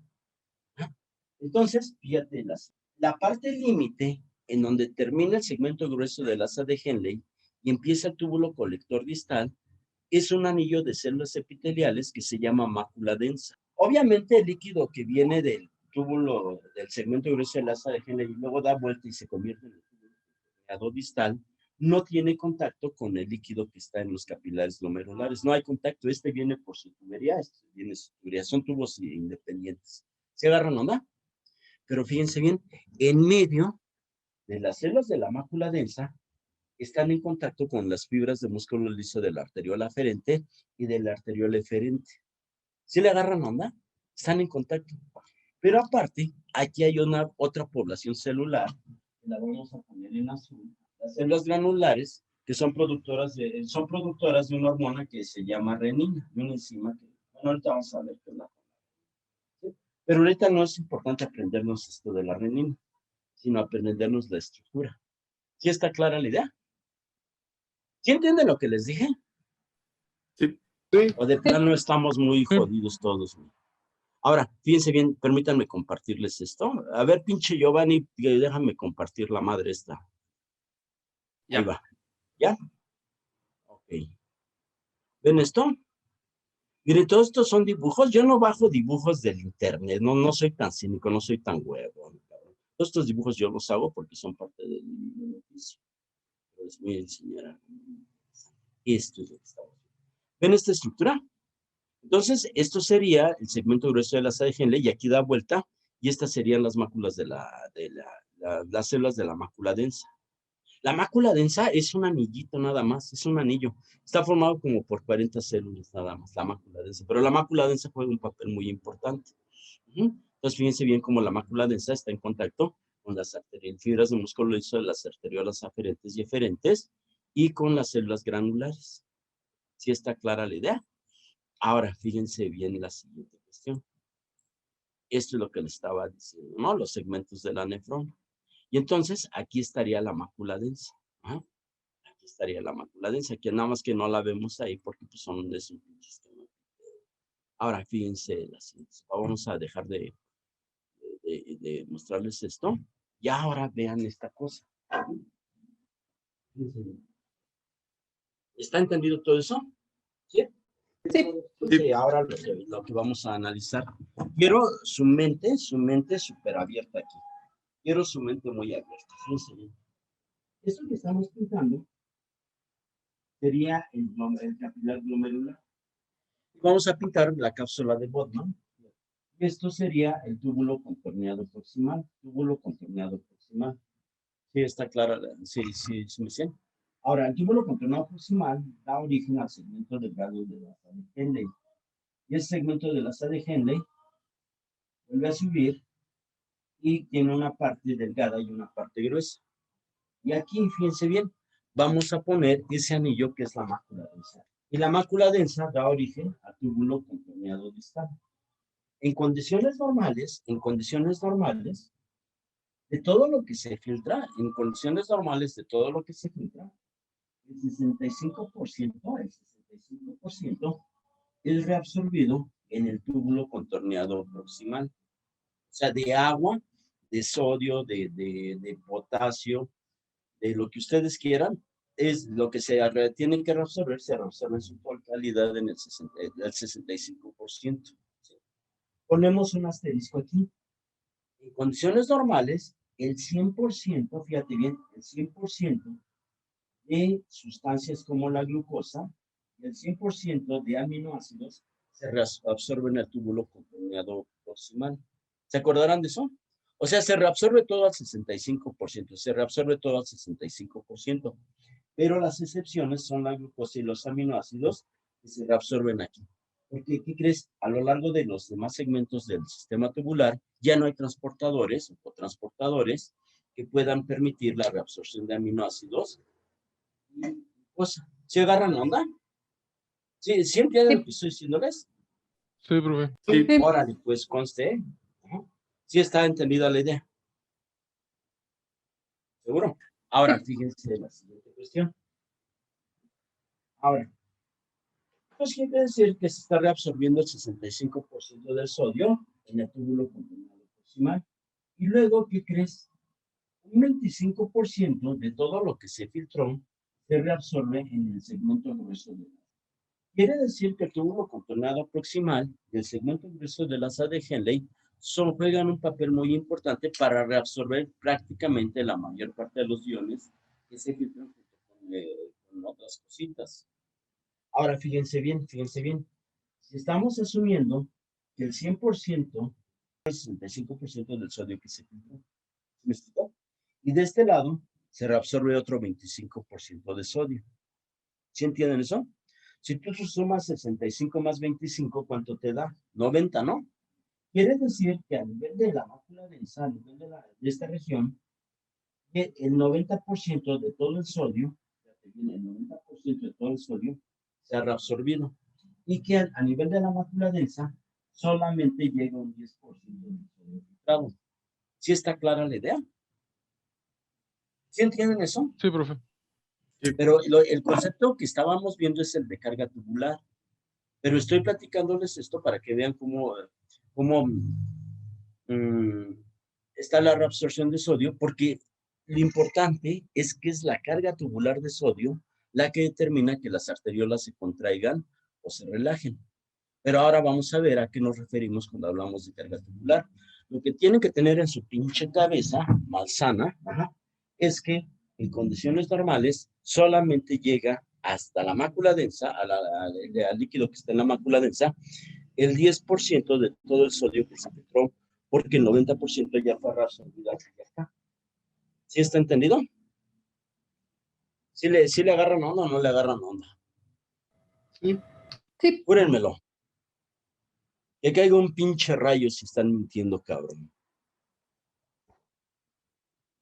Entonces, fíjate, la parte límite en donde termina el segmento grueso del asa de Henle y empieza el túbulo colector distal, es un anillo de células epiteliales que se llama mácula densa. Obviamente el líquido que viene del túbulo, del segmento grueso del asa de Henle y luego da vuelta y se convierte en el túbulo distal, no tiene contacto con el líquido que está en los capilares glomerulares. No hay contacto. Este viene por su tubería, este viene su tubería. Son tubos independientes. ¿Se agarran onda? Pero fíjense bien, en medio de las células de la mácula densa están en contacto con las fibras de músculo liso de la arteriola aferente y de la arteriola eferente. ¿Sí le agarran onda? Están en contacto. Pero aparte, aquí hay otra población celular, que la vamos a poner en azul. Las células granulares, que son productoras de una hormona que se llama renina, de una enzima que, bueno, ahorita vamos a ver qué es la. ¿Sí? Pero ahorita no es importante aprendernos esto de la renina, sino aprendernos la estructura. ¿Sí está clara la idea? ¿Sí entienden lo que les dije?
Sí.
O de plano estamos muy jodidos todos. Ahora, fíjense bien, permítanme compartirles esto. A ver, pinche Giovanni, déjame compartir la madre esta.
Ya.
Ahí va. ¿Ya? Ok. ¿Ven esto? Miren, todos estos son dibujos. Yo no bajo dibujos del internet. No soy tan cínico, no soy tan huevo. Todos estos dibujos yo los hago porque son parte del beneficio. Les voy a enseñar. Esto es lo que estamos viendo. ¿Ven esta estructura? Entonces, esto sería el segmento grueso de la asa de Henle y aquí da vuelta y estas serían las máculas las células de la mácula densa. La mácula densa es un anillito nada más, es un anillo. Está formado como por 40 células nada más, la mácula densa. Pero la mácula densa juega un papel muy importante. Entonces, fíjense bien cómo la mácula densa está en contacto con las fibras de músculo liso de las arteriolas aferentes y eferentes y con las células granulares. ¿Sí está clara la idea? Ahora, fíjense bien la siguiente cuestión. Esto es lo que le estaba diciendo, ¿no? Los segmentos de la nefrona. Y entonces, aquí estaría la mácula densa. ¿Ah? Aquí estaría la mácula densa, que nada más que no la vemos ahí porque pues, son de su sistema. Ahora, fíjense la siguiente. Vamos a dejar de mostrarles esto. Y ahora vean esta cosa. Fíjense bien. ¿Está entendido todo eso? ¿Sí? Sí, ahora lo que vamos a analizar. Quiero su mente súper abierta aquí. Quiero su mente muy abierta. Fíjense bien. Esto que estamos pintando sería el capilar glomerular. Vamos a pintar la cápsula de Botman. Esto sería el túbulo contorneado proximal. Túbulo contorneado proximal. Sí, está clara. Sí, me siento. Ahora, el túbulo contorneado proximal da origen al segmento delgado de la asa de Henle. Y el segmento de la asa de Henle vuelve a subir y tiene una parte delgada y una parte gruesa. Y aquí, fíjense bien, vamos a poner ese anillo que es la mácula densa. Y la mácula densa da origen al túbulo contorneado distal. En condiciones normales, de todo lo que se filtra, el 65% es reabsorbido en el túbulo contorneado proximal. O sea, de agua, de sodio, de potasio, de lo que ustedes quieran, es lo que tienen que reabsorber, se reabsorbe en su totalidad en el 65%. ¿Sí? Ponemos un asterisco aquí. En condiciones normales, el 100%, fíjate bien, el 100% de sustancias como la glucosa y el 100% de aminoácidos se reabsorben en el túbulo contorneado proximal. ¿Se acordarán de eso? O sea, se reabsorbe todo al 65%, pero las excepciones son la glucosa y los aminoácidos que se reabsorben aquí. Porque, ¿qué crees? A lo largo de los demás segmentos del sistema tubular ya no hay transportadores o cotransportadores que puedan permitir la reabsorción de aminoácidos y glucosa. ¿Se agarran la onda? ¿Sí entienden lo que estoy diciéndoles?
Sí, profe.
Sí.
Órale, pues conste. Sí está entendida la idea. ¿Seguro? Ahora, fíjense la siguiente cuestión. Ahora, pues quiere decir que se está reabsorbiendo el 65% del sodio en el túbulo contorneado proximal. Y luego, ¿qué crees? Un 25% de todo lo que se filtró se reabsorbe en el segmento grueso de la. Quiere decir que el túbulo contorneado proximal y el segmento grueso de la asa de Henle juegan un papel muy importante para reabsorber prácticamente la mayor parte de los iones que se filtran junto con otras cositas. Ahora, fíjense bien. Si estamos asumiendo que el 100% es el 65% del sodio que se filtró, ¿me explicó? Y de este lado se reabsorbe otro 25% de sodio. ¿Sí entienden eso? Si tú sumas 65 más 25, ¿cuánto te da? 90, ¿no? Quiere decir que a nivel de la mácula densa, a nivel de esta región, que el 90% de todo el sodio, el 90% de todo el sodio se ha reabsorbido y que a nivel de la mácula densa solamente llega un 10% del sodio filtrado. ¿Sí está clara la idea? ¿Sí entienden eso?
Sí, profe.
Pero el concepto que estábamos viendo es el de carga tubular. Pero estoy platicándoles esto para que vean cómo está la reabsorción de sodio, porque lo importante es que es la carga tubular de sodio la que determina que las arteriolas se contraigan o se relajen. Pero ahora vamos a ver a qué nos referimos cuando hablamos de carga tubular. Lo que tienen que tener en su pinche cabeza, malsana, es que en condiciones normales solamente llega hasta la mácula densa, al líquido que está en la mácula densa, el 10% de todo el sodio que se filtró, porque el 90% ya fue reabsorbido. Ya está. ¿Sí está entendido? ¿Sí le agarran onda o no le agarran onda?
Sí.
Sí.
Júrenmelo. Que caiga un pinche rayo si están mintiendo, cabrón.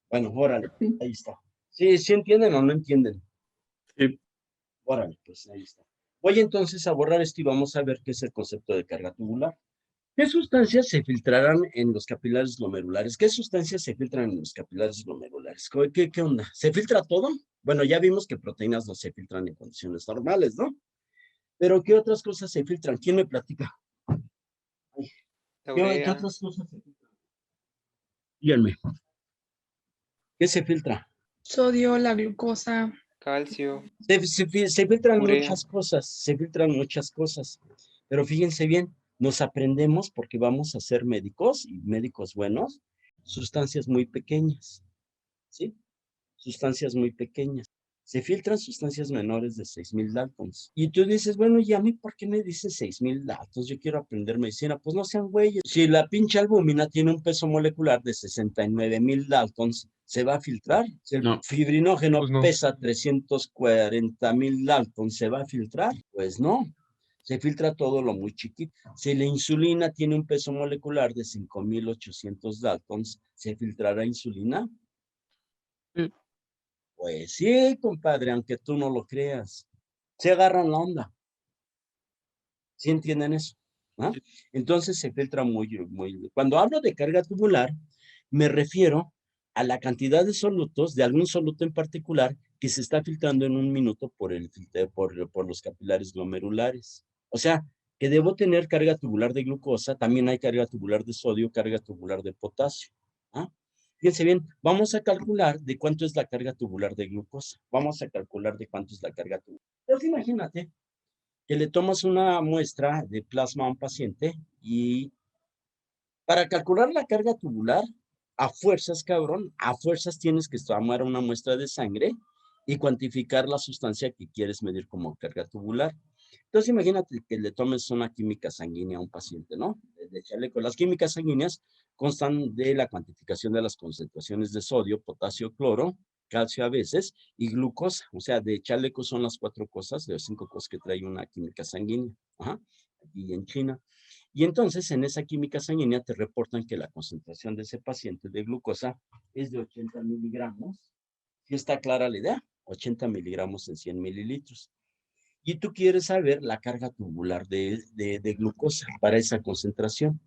Bueno, órale, ahí está. ¿Sí entienden o no entienden?
Sí.
Órale, pues ahí está. Voy entonces a borrar esto y vamos a ver qué es el concepto de carga tubular. ¿Qué sustancias se filtrarán en los capilares glomerulares? ¿Qué sustancias se filtran en los capilares glomerulares? ¿Qué onda? ¿Se filtra todo? Bueno, ya vimos que proteínas no se filtran en condiciones normales, ¿no? Pero ¿qué otras cosas se filtran? ¿Quién me platica? ¿Qué otras cosas se filtran? Díganme. ¿Qué se filtra?
Sodio, la glucosa.
Calcio.
Se filtran
Urea.
muchas cosas, pero fíjense bien, nos aprendemos porque vamos a ser médicos y médicos buenos, sustancias muy pequeñas, ¿sí? Sustancias muy pequeñas. Se filtran sustancias menores de 6,000 daltons. Y tú dices, bueno, ¿y a mí por qué me dices 6,000 daltons? Yo quiero aprender medicina. Pues no sean güeyes. Si la pinche albúmina tiene un peso molecular de 69,000 daltons, ¿se va a filtrar? Si el
No.
fibrinógeno
Pues no.
pesa 340,000 daltons, ¿se va a filtrar? Pues no. Se filtra todo lo muy chiquito. Si la insulina tiene un peso molecular de 5,800 daltons, ¿se filtrará insulina?
Sí.
Pues sí, compadre, aunque tú no lo creas. Se agarran la onda. ¿Sí entienden eso? ¿Ah? Entonces se filtra muy. Cuando hablo de carga tubular, me refiero a la cantidad de solutos, de algún soluto en particular, que se está filtrando en un minuto por los capilares glomerulares. O sea, que debo tener carga tubular de glucosa, también hay carga tubular de sodio, carga tubular de potasio. ¿Ah? Fíjense bien, vamos a calcular de cuánto es la carga tubular de glucosa. Vamos a calcular de cuánto es la carga tubular. Entonces imagínate que le tomas una muestra de plasma a un paciente y para calcular la carga tubular, a fuerzas, cabrón, a fuerzas tienes que tomar una muestra de sangre y cuantificar la sustancia que quieres medir como carga tubular. Entonces imagínate que le tomes una química sanguínea a un paciente, ¿no? De chaleco. Las químicas sanguíneas constan de la cuantificación de las concentraciones de sodio, potasio, cloro, calcio a veces y glucosa. O sea, de chaleco son las 4 cosas, de las 5 cosas que trae una química sanguínea. Ajá. Aquí en China. Y entonces en esa química sanguínea te reportan que la concentración de ese paciente de glucosa es de 80 miligramos. ¿Sí está clara la idea? 80 miligramos en 100 mililitros. Y tú quieres saber la carga tubular de glucosa para esa concentración.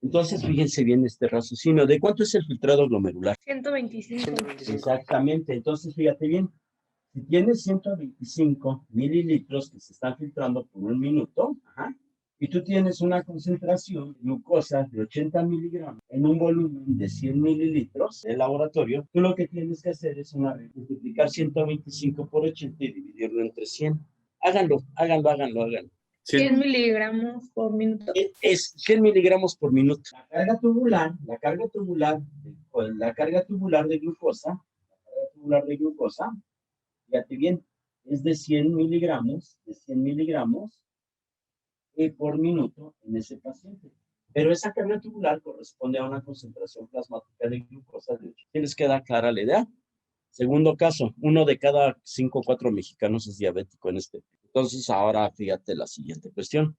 Entonces, fíjense bien este raciocinio. ¿De cuánto es el filtrado glomerular?
125.
125.
Exactamente. Entonces, fíjate bien. Si tienes 125 mililitros que se están filtrando por un minuto, y tú tienes una concentración de glucosa de 80 miligramos en un volumen de 100 mililitros de laboratorio, tú lo que tienes que hacer es multiplicar 125 por 80 y dividirlo entre 100. Háganlo.
100 miligramos por minuto.
Es 100 miligramos por minuto. La carga tubular de glucosa, fíjate bien, es de 100 miligramos por minuto en ese paciente. Pero esa carga tubular corresponde a una concentración plasmática de glucosa de 8. ¿Tienes que dar clara la idea? Segundo caso, 1 de cada 5 o 4 mexicanos es diabético en este. Entonces, ahora fíjate la siguiente cuestión.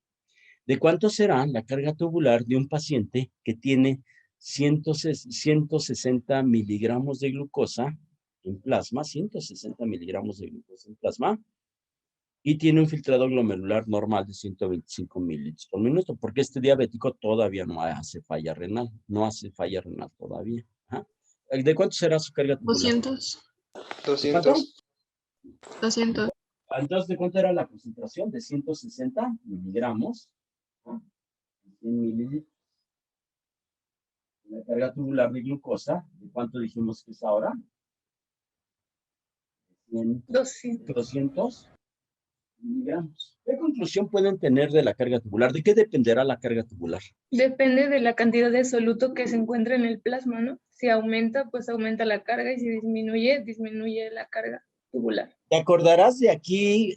¿De cuánto será la carga tubular de un paciente que tiene 160 miligramos de glucosa en plasma, 160 miligramos de glucosa en plasma, y tiene un filtrado glomerular normal de 125 mililitros por minuto? Porque este diabético todavía no hace falla renal, no hace falla renal todavía. ¿Ah? ¿De cuánto será su carga tubular?
200.
200.
200.
Entonces, ¿de cuánto era la concentración? De 160 miligramos. 100 mililitros. La carga tubular de glucosa, ¿de cuánto dijimos que es ahora? 200 miligramos. ¿Qué conclusión pueden tener de la carga tubular? ¿De qué dependerá la carga tubular?
Depende de la cantidad de soluto que se encuentra en el plasma, ¿no? Si aumenta, pues aumenta la carga, y si disminuye, disminuye la carga tubular.
¿Te acordarás de aquí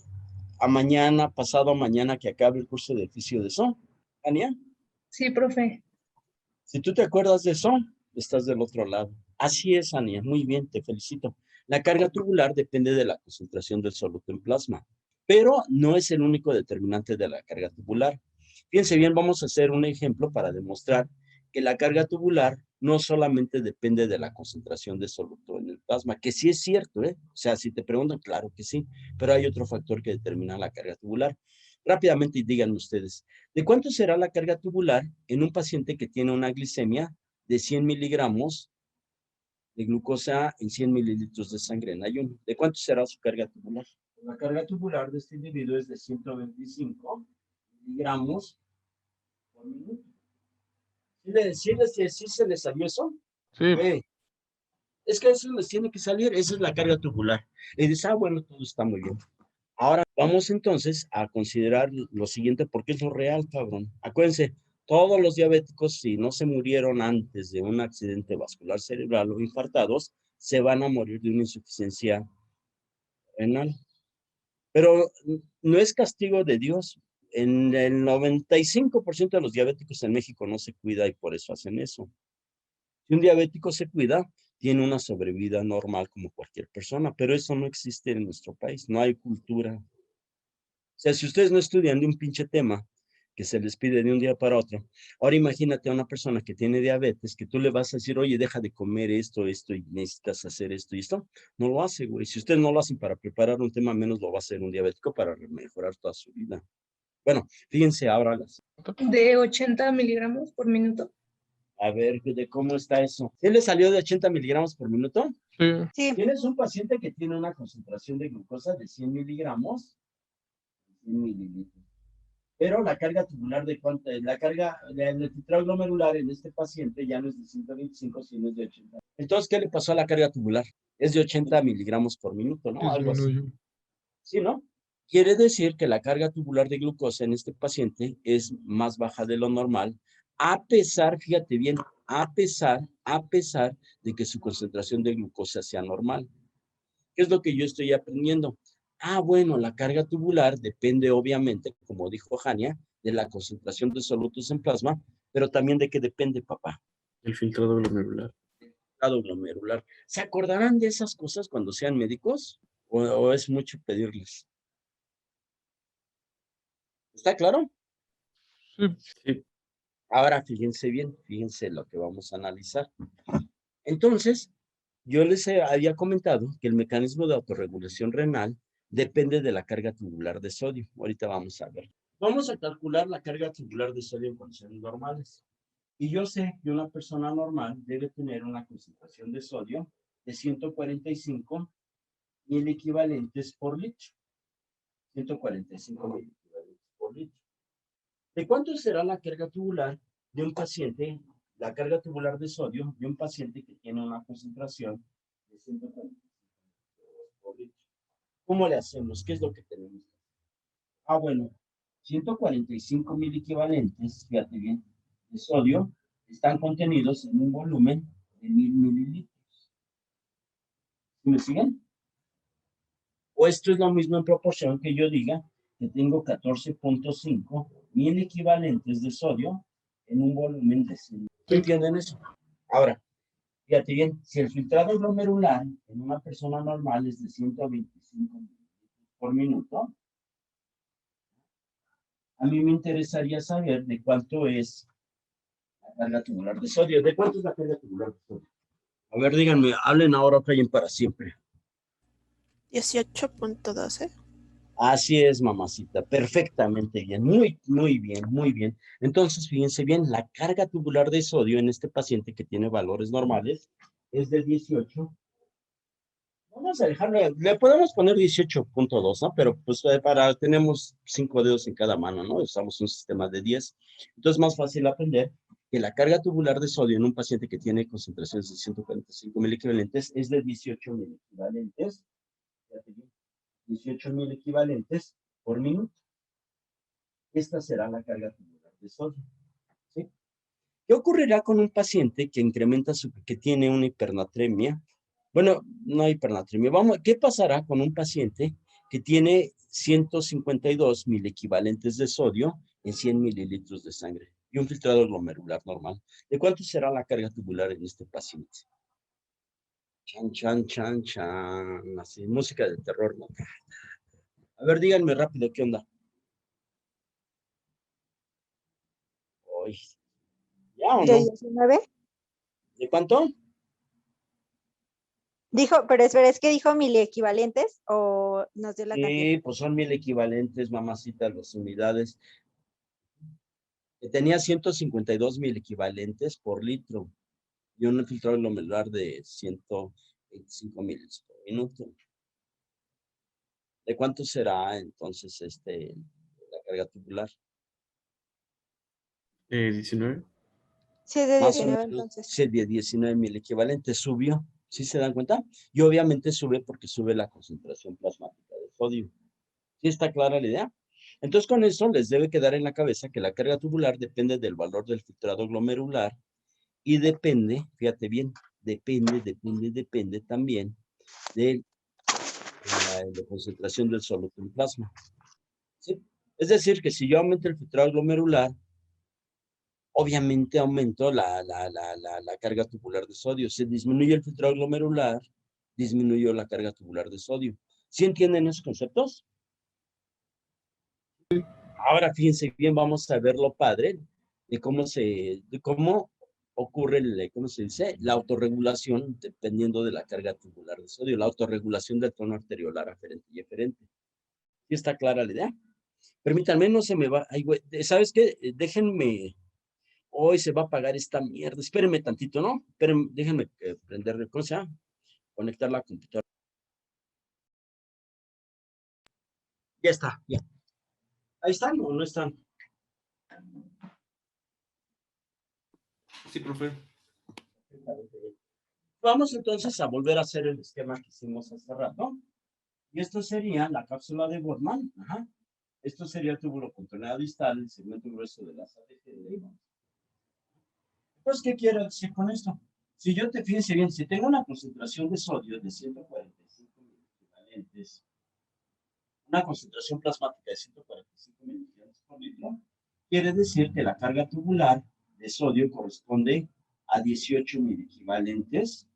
a mañana, pasado mañana, que acabe el curso de fisio de eso, Ania?
Sí, profe.
Si tú te acuerdas de eso, estás del otro lado. Así es, Ania. Muy bien, te felicito. La carga tubular depende de la concentración del soluto en plasma, pero no es el único determinante de la carga tubular. Fíjense bien, vamos a hacer un ejemplo para demostrar que la carga tubular no solamente depende de la concentración de soluto en el plasma, que sí es cierto, ¿eh? O sea, si te preguntan, claro que sí, pero hay otro factor que determina la carga tubular. Rápidamente díganme ustedes, ¿de cuánto será la carga tubular en un paciente que tiene una glicemia de 100 miligramos de glucosa en 100 mililitros de sangre en ayuno? ¿De cuánto será su carga tubular? La carga tubular de este individuo es de 125 miligramos por minuto. ¿Sí se les salió eso?
Sí.
Es que eso les tiene que salir, esa es la carga tubular. Y dices, bueno, todo está muy bien. Ahora vamos entonces a considerar lo siguiente, porque es lo real, cabrón. Acuérdense, todos los diabéticos, si no se murieron antes de un accidente vascular cerebral o infartados, se van a morir de una insuficiencia renal. Pero no es castigo de Dios. En el 95% de los diabéticos en México no se cuida y por eso hacen eso. Si un diabético se cuida, tiene una sobrevida normal como cualquier persona, pero eso no existe en nuestro país, no hay cultura. O sea, si ustedes no estudian de un pinche tema que se les pide de un día para otro, ahora imagínate a una persona que tiene diabetes, que tú le vas a decir, oye, deja de comer esto, y necesitas hacer esto y esto, no lo hace, güey. Si ustedes no lo hacen para preparar un tema, menos lo va a hacer un diabético para mejorar toda su vida. Bueno, fíjense ahora
De 80 miligramos por minuto.
A ver, ¿de cómo está eso? ¿Sí le salió de 80 miligramos por minuto?
Sí.
Sí.
Tienes un paciente que tiene una concentración de glucosa de 100 miligramos, 100 mililitros. Pero la carga tubular de cuánto es, la carga del filtrado glomerular en este paciente ya no es de 125, sino es de 80. Entonces, ¿qué le pasó a la carga tubular? Es de 80 miligramos por minuto, ¿no? Algo así.
Disminuyó.
¿Sí, no? Quiere decir que la carga tubular de glucosa en este paciente es más baja de lo normal, a pesar, fíjate bien, a pesar de que su concentración de glucosa sea normal. ¿Qué es lo que yo estoy aprendiendo? Bueno, la carga tubular depende obviamente, como dijo Jania, de la concentración de solutos en plasma, pero también de qué depende, papá.
El filtrado glomerular.
Filtrado glomerular. ¿Se acordarán de esas cosas cuando sean médicos? ¿O es mucho pedirles? ¿Está claro?
Sí.
Ahora fíjense bien, fíjense lo que vamos a analizar. Entonces, yo les había comentado que el mecanismo de autorregulación renal depende de la carga tubular de sodio. Ahorita vamos a ver. Vamos a calcular la carga tubular de sodio en condiciones normales. Y yo sé que una persona normal debe tener una concentración de sodio de 145 miliequivalentes por litro. 145 miliequivalentes por litro. ¿De cuánto será la carga tubular de un paciente, la carga tubular de sodio de un paciente que tiene una concentración de 145 por litro? ¿Cómo le hacemos? ¿Qué es lo que tenemos? Bueno, 145 miliequivalentes, fíjate bien, de sodio están contenidos en un volumen de 1000 mililitros. ¿Sí me siguen? O esto es lo mismo en proporción que yo diga que tengo 14.5 miliequivalentes de sodio en un volumen de 100. ¿Entienden eso? Ahora, fíjate bien, si el filtrado glomerular en una persona normal es de 125 mililitros por minuto, a mí me interesaría saber de cuánto es la carga tubular de sodio. ¿De cuánto es la carga tubular de sodio? A ver, díganme, hablen ahora o callen para siempre.
18.12.
Así es, mamacita, perfectamente bien, muy bien, muy bien. Entonces, fíjense bien, la carga tubular de sodio en este paciente que tiene valores normales es de 18. Vamos a dejarlo, le podemos poner 18.2, ¿no? Pero pues tenemos 5 dedos en cada mano, ¿no? Usamos un sistema de 10. Entonces, más fácil aprender que la carga tubular de sodio en un paciente que tiene concentraciones de 145 miliequivalentes es de 18 miliequivalentes. 18.000 equivalentes por minuto. Esta será la carga tubular de sodio. ¿Sí? ¿Qué ocurrirá con un paciente que incrementa que tiene una hipernatremia? Bueno, no hipernatremia. ¿Qué pasará con un paciente que tiene 152 equivalentes de sodio en 100 mililitros de sangre y un filtrado glomerular normal? ¿De cuánto será la carga tubular en este paciente? Chan, chan, chan, chan. Así, música de terror, ¿no? A ver, díganme rápido, ¿qué onda? Uy, ¿ya o
¿De
no?
19?
¿De cuánto?
Dijo, pero espera, ¿es que dijo miliequivalentes o nos dio la cantidad?
Sí, pues son 1000 equivalentes, mamacita, las unidades. Que tenía 152 equivalentes por litro y un filtrado glomerular de 125 mililitros por minuto. ¿De cuánto será entonces la carga tubular?
19.
Sí, es de
Más o
19
menos,
entonces.
sí, de 19 equivalentes subió. ¿Sí se dan cuenta? Y obviamente sube porque sube la concentración plasmática de sodio. ¿Sí está clara la idea? Entonces, con eso les debe quedar en la cabeza que la carga tubular depende del valor del filtrado glomerular y depende, fíjate bien, depende también de la concentración del soluto en plasma. ¿Sí? Es decir, que si yo aumento el filtrado glomerular, obviamente aumento la carga tubular de sodio. Si disminuye el filtrado glomerular, disminuyó la carga tubular de sodio. ¿Sí entienden esos conceptos? Ahora fíjense bien, vamos a ver lo padre de cómo ocurre, ¿cómo se dice? La autorregulación dependiendo de la carga tubular de sodio, la autorregulación del tono arteriolar aferente y eferente. ¿Sí está clara la idea? Permítanme, no se me va. Ay, güey, ¿sabes qué? Déjenme. Hoy se va a apagar esta mierda. Espérenme tantito, ¿no? Espérenme, déjenme prender, ¿cómo se llama? Conectar la computadora. Ya está, ya. ¿Ahí están o no están?
Sí, profe.
Vamos entonces a volver a hacer el esquema que hicimos hace rato. Y esto sería la cápsula de Botman. Ajá. Esto sería el túbulo contorneado distal, el segmento grueso de la ADG. Pues, ¿qué quiero decir con esto? Si yo fíjense bien, si tengo una concentración de sodio de 145 equivalentes, una concentración plasmática de 145 miligramos por litro, quiere decir que la carga tubular de sodio corresponde a 18 equivalentes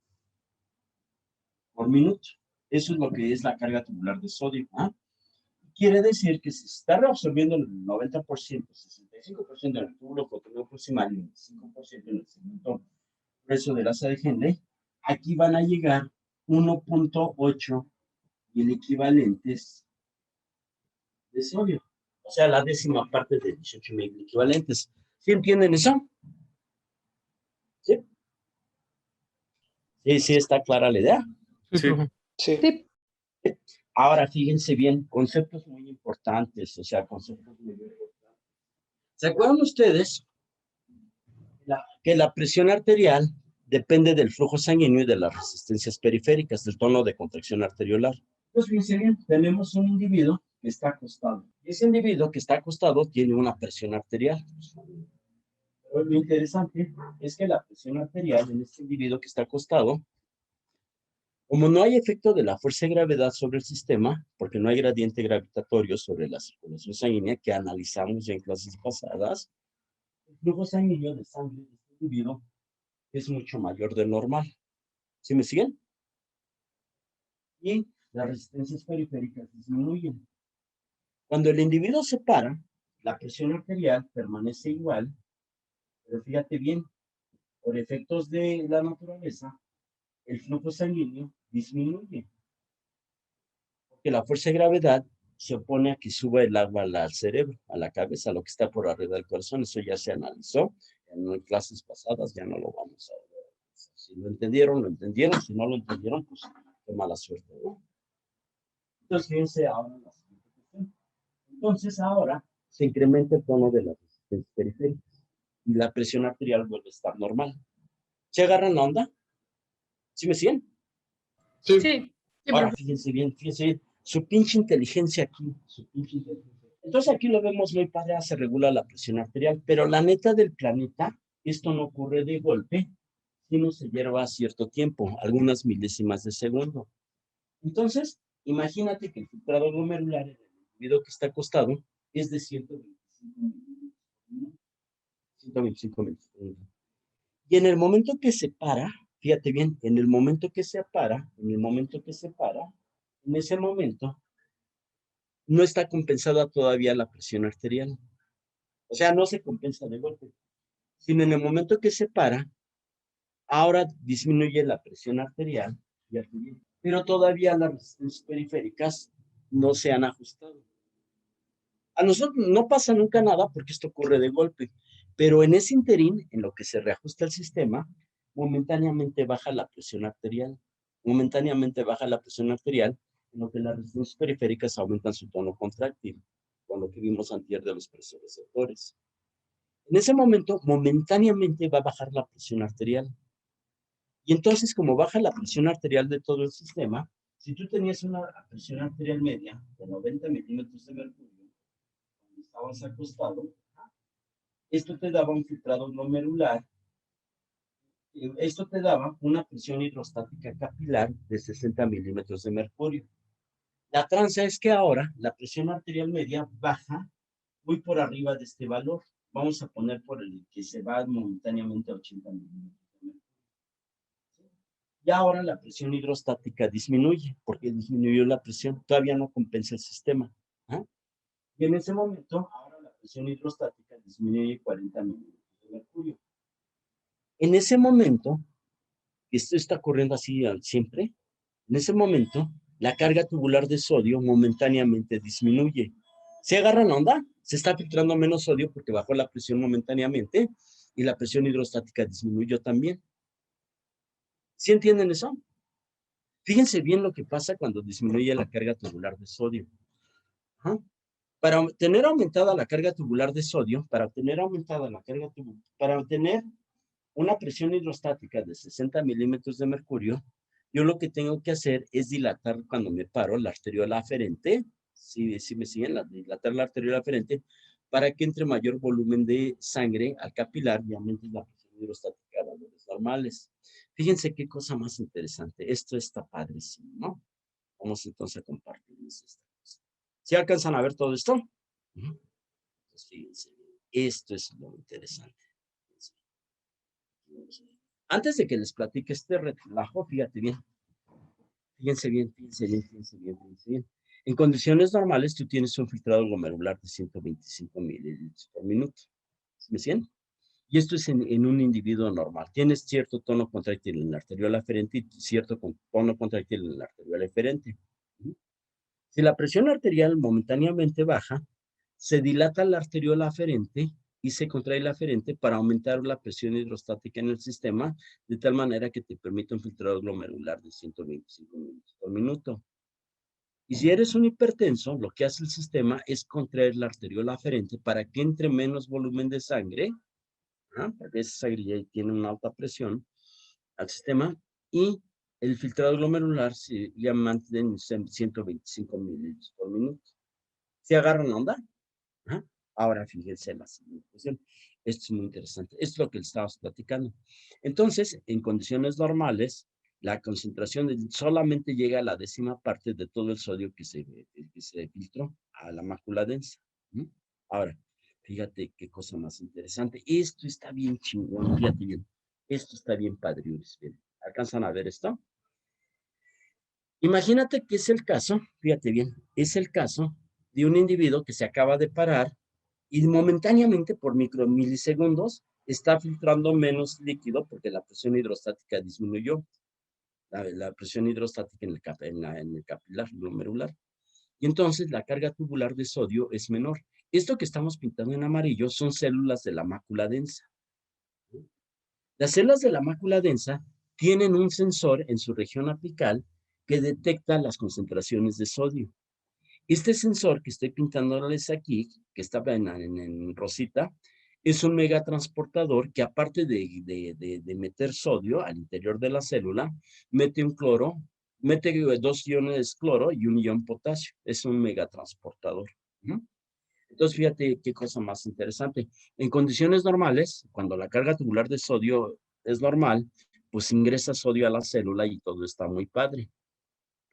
por minuto. Eso es lo que es la carga tubular de sodio. ¿Ah? Quiere decir que si se está reabsorbiendo el 90%, 65% en el túbulo contorneado proximal y el 25% en el segmento grueso de la asa de Henle, aquí van a llegar 1.8 equivalentes de sodio. O sea, la décima parte de 18 equivalentes. ¿Sí entienden eso? ¿Sí? Sí, sí está clara la idea.
Sí.
Sí.
Ahora, fíjense bien, conceptos muy importantes, o sea, conceptos muy importantes. ¿Se acuerdan ustedes que la presión arterial depende del flujo sanguíneo y de las resistencias periféricas, del tono de contracción arteriolar? Pues fíjense bien, tenemos un individuo que está acostado. Y ese individuo que está acostado tiene una presión arterial. Pero lo interesante es que la presión arterial en este individuo que está acostado, como no hay efecto de la fuerza de gravedad sobre el sistema, porque no hay gradiente gravitatorio sobre la circulación sanguínea que analizamos ya en clases pasadas, el flujo sanguíneo de sangre de este individuo es mucho mayor del normal. ¿Sí me siguen? Y las resistencias periféricas disminuyen. Cuando el individuo se para, la presión arterial permanece igual, pero fíjate bien, por efectos de la naturaleza, el flujo sanguíneo disminuye, porque la fuerza de gravedad se opone a que suba el agua al cerebro, a la cabeza, a lo que está por arriba del corazón. Eso ya se analizó en clases pasadas, ya no lo vamos a ver. Si lo entendieron, lo entendieron. Si no lo entendieron, pues qué mala suerte, ¿no? Entonces, fíjense ahora la siguiente cuestión. Entonces, ahora se incrementa el tono de las resistencias periféricas y la presión arterial vuelve a estar normal. ¿Se agarran la onda? ¿Sí me siguen?
Sí.
Sí,
Ahora, fíjense bien, su pinche inteligencia aquí, su pinche inteligencia. Entonces aquí lo vemos muy padre, se regula la presión arterial, pero la neta del planeta, esto no ocurre de golpe, sino se lleva cierto tiempo, algunas milésimas de segundo. Entonces, imagínate que el filtrado glomerular en el individuo que está acostado es de 125 metros. Y en el momento que se para, fíjate bien, en el momento que se para, en ese momento, no está compensada todavía la presión arterial. O sea, no se compensa de golpe, sino en el momento que se para, ahora disminuye la presión arterial, pero todavía las resistencias periféricas no se han ajustado. A nosotros no pasa nunca nada porque esto ocurre de golpe, pero en ese interín, en lo que se reajusta el sistema, momentáneamente baja la presión arterial. En lo que las resistencias periféricas aumentan su tono contráctil, con lo que vimos antier de los presoreceptores. En ese momento, momentáneamente va a bajar la presión arterial. Y entonces, como baja la presión arterial de todo el sistema, si tú tenías una presión arterial media de 90 milímetros de mercurio, cuando estabas acostado, esto te daba un filtrado glomerular. Esto te daba una presión hidrostática capilar de 60 milímetros de mercurio. La tranza es que ahora la presión arterial media baja muy por arriba de este valor. Vamos a poner por el que se va momentáneamente a 80 milímetros de mercurio. Y ahora la presión hidrostática disminuye, porque disminuyó la presión, todavía no compensa el sistema. ¿Ah? Y en ese momento, ahora la presión hidrostática disminuye 40 milímetros de mercurio. En ese momento, esto está ocurriendo así siempre, en ese momento, la carga tubular de sodio momentáneamente disminuye. ¿Se agarra la onda? Se está filtrando menos sodio porque bajó la presión momentáneamente y la presión hidrostática disminuyó también. ¿Sí entienden eso? Fíjense bien lo que pasa cuando disminuye la carga tubular de sodio. Ajá. Para tener aumentada la carga tubular de sodio, para obtener una presión hidrostática de 60 milímetros de mercurio, yo lo que tengo que hacer es dilatar cuando me paro la arteriola aferente, si me siguen, dilatar la arteriola aferente, para que entre mayor volumen de sangre al capilar y aumente la presión hidrostática a valores normales. Fíjense qué cosa más interesante. Esto está padrísimo, ¿no? Vamos entonces a compartirles esta cosa. ¿Sí alcanzan a ver todo esto? Pues fíjense, esto es lo interesante. Antes de que les platique este relajo, fíjense bien. En condiciones normales, tú tienes un filtrado glomerular de 125 mililitros por minuto. ¿Me siguen? Y esto es en un individuo normal. Tienes cierto tono contráctil en la arteriola aferente y cierto tono contráctil en la arteriola eferente. Si la presión arterial momentáneamente baja, se dilata la arteriola aferente y se contrae la aferente para aumentar la presión hidrostática en el sistema, de tal manera que te permite un filtrado glomerular de 125 mililitros por minuto. Y si eres un hipertenso, lo que hace el sistema es contraer la arteriola aferente para que entre menos volumen de sangre, porque esa sangre ya tiene una alta presión al sistema, y el filtrado glomerular se ya mantiene en 125 mililitros por minuto. ¿Se agarran onda? ¿Ah? Ahora fíjense la siguiente cuestión. Esto es muy interesante. Esto es lo que les estábamos platicando. Entonces, en condiciones normales, la concentración solamente llega a la 10ª parte de todo el sodio que se filtró a la mácula densa. Ahora, fíjate qué cosa más interesante. Esto está bien chingón, fíjate bien. Esto está bien padre. ¿Alcanzan a ver esto? Imagínate que es el caso, fíjate bien, es el caso de un individuo que se acaba de parar Y momentáneamente, por micromilisegundos, está filtrando menos líquido porque la presión hidrostática disminuyó. La presión hidrostática en el capilar glomerular. Y entonces la carga tubular de sodio es menor. Esto que estamos pintando en amarillo son células de la mácula densa. Las células de la mácula densa tienen un sensor en su región apical que detecta las concentraciones de sodio. Este sensor que estoy pintándoles aquí, que está en rosita, es un megatransportador que aparte de meter sodio al interior de la célula, mete un cloro, mete 2 iones cloro y un ion potasio. Es un megatransportador. Entonces, fíjate qué cosa más interesante. En condiciones normales, cuando la carga tubular de sodio es normal, pues ingresa sodio a la célula y todo está muy padre.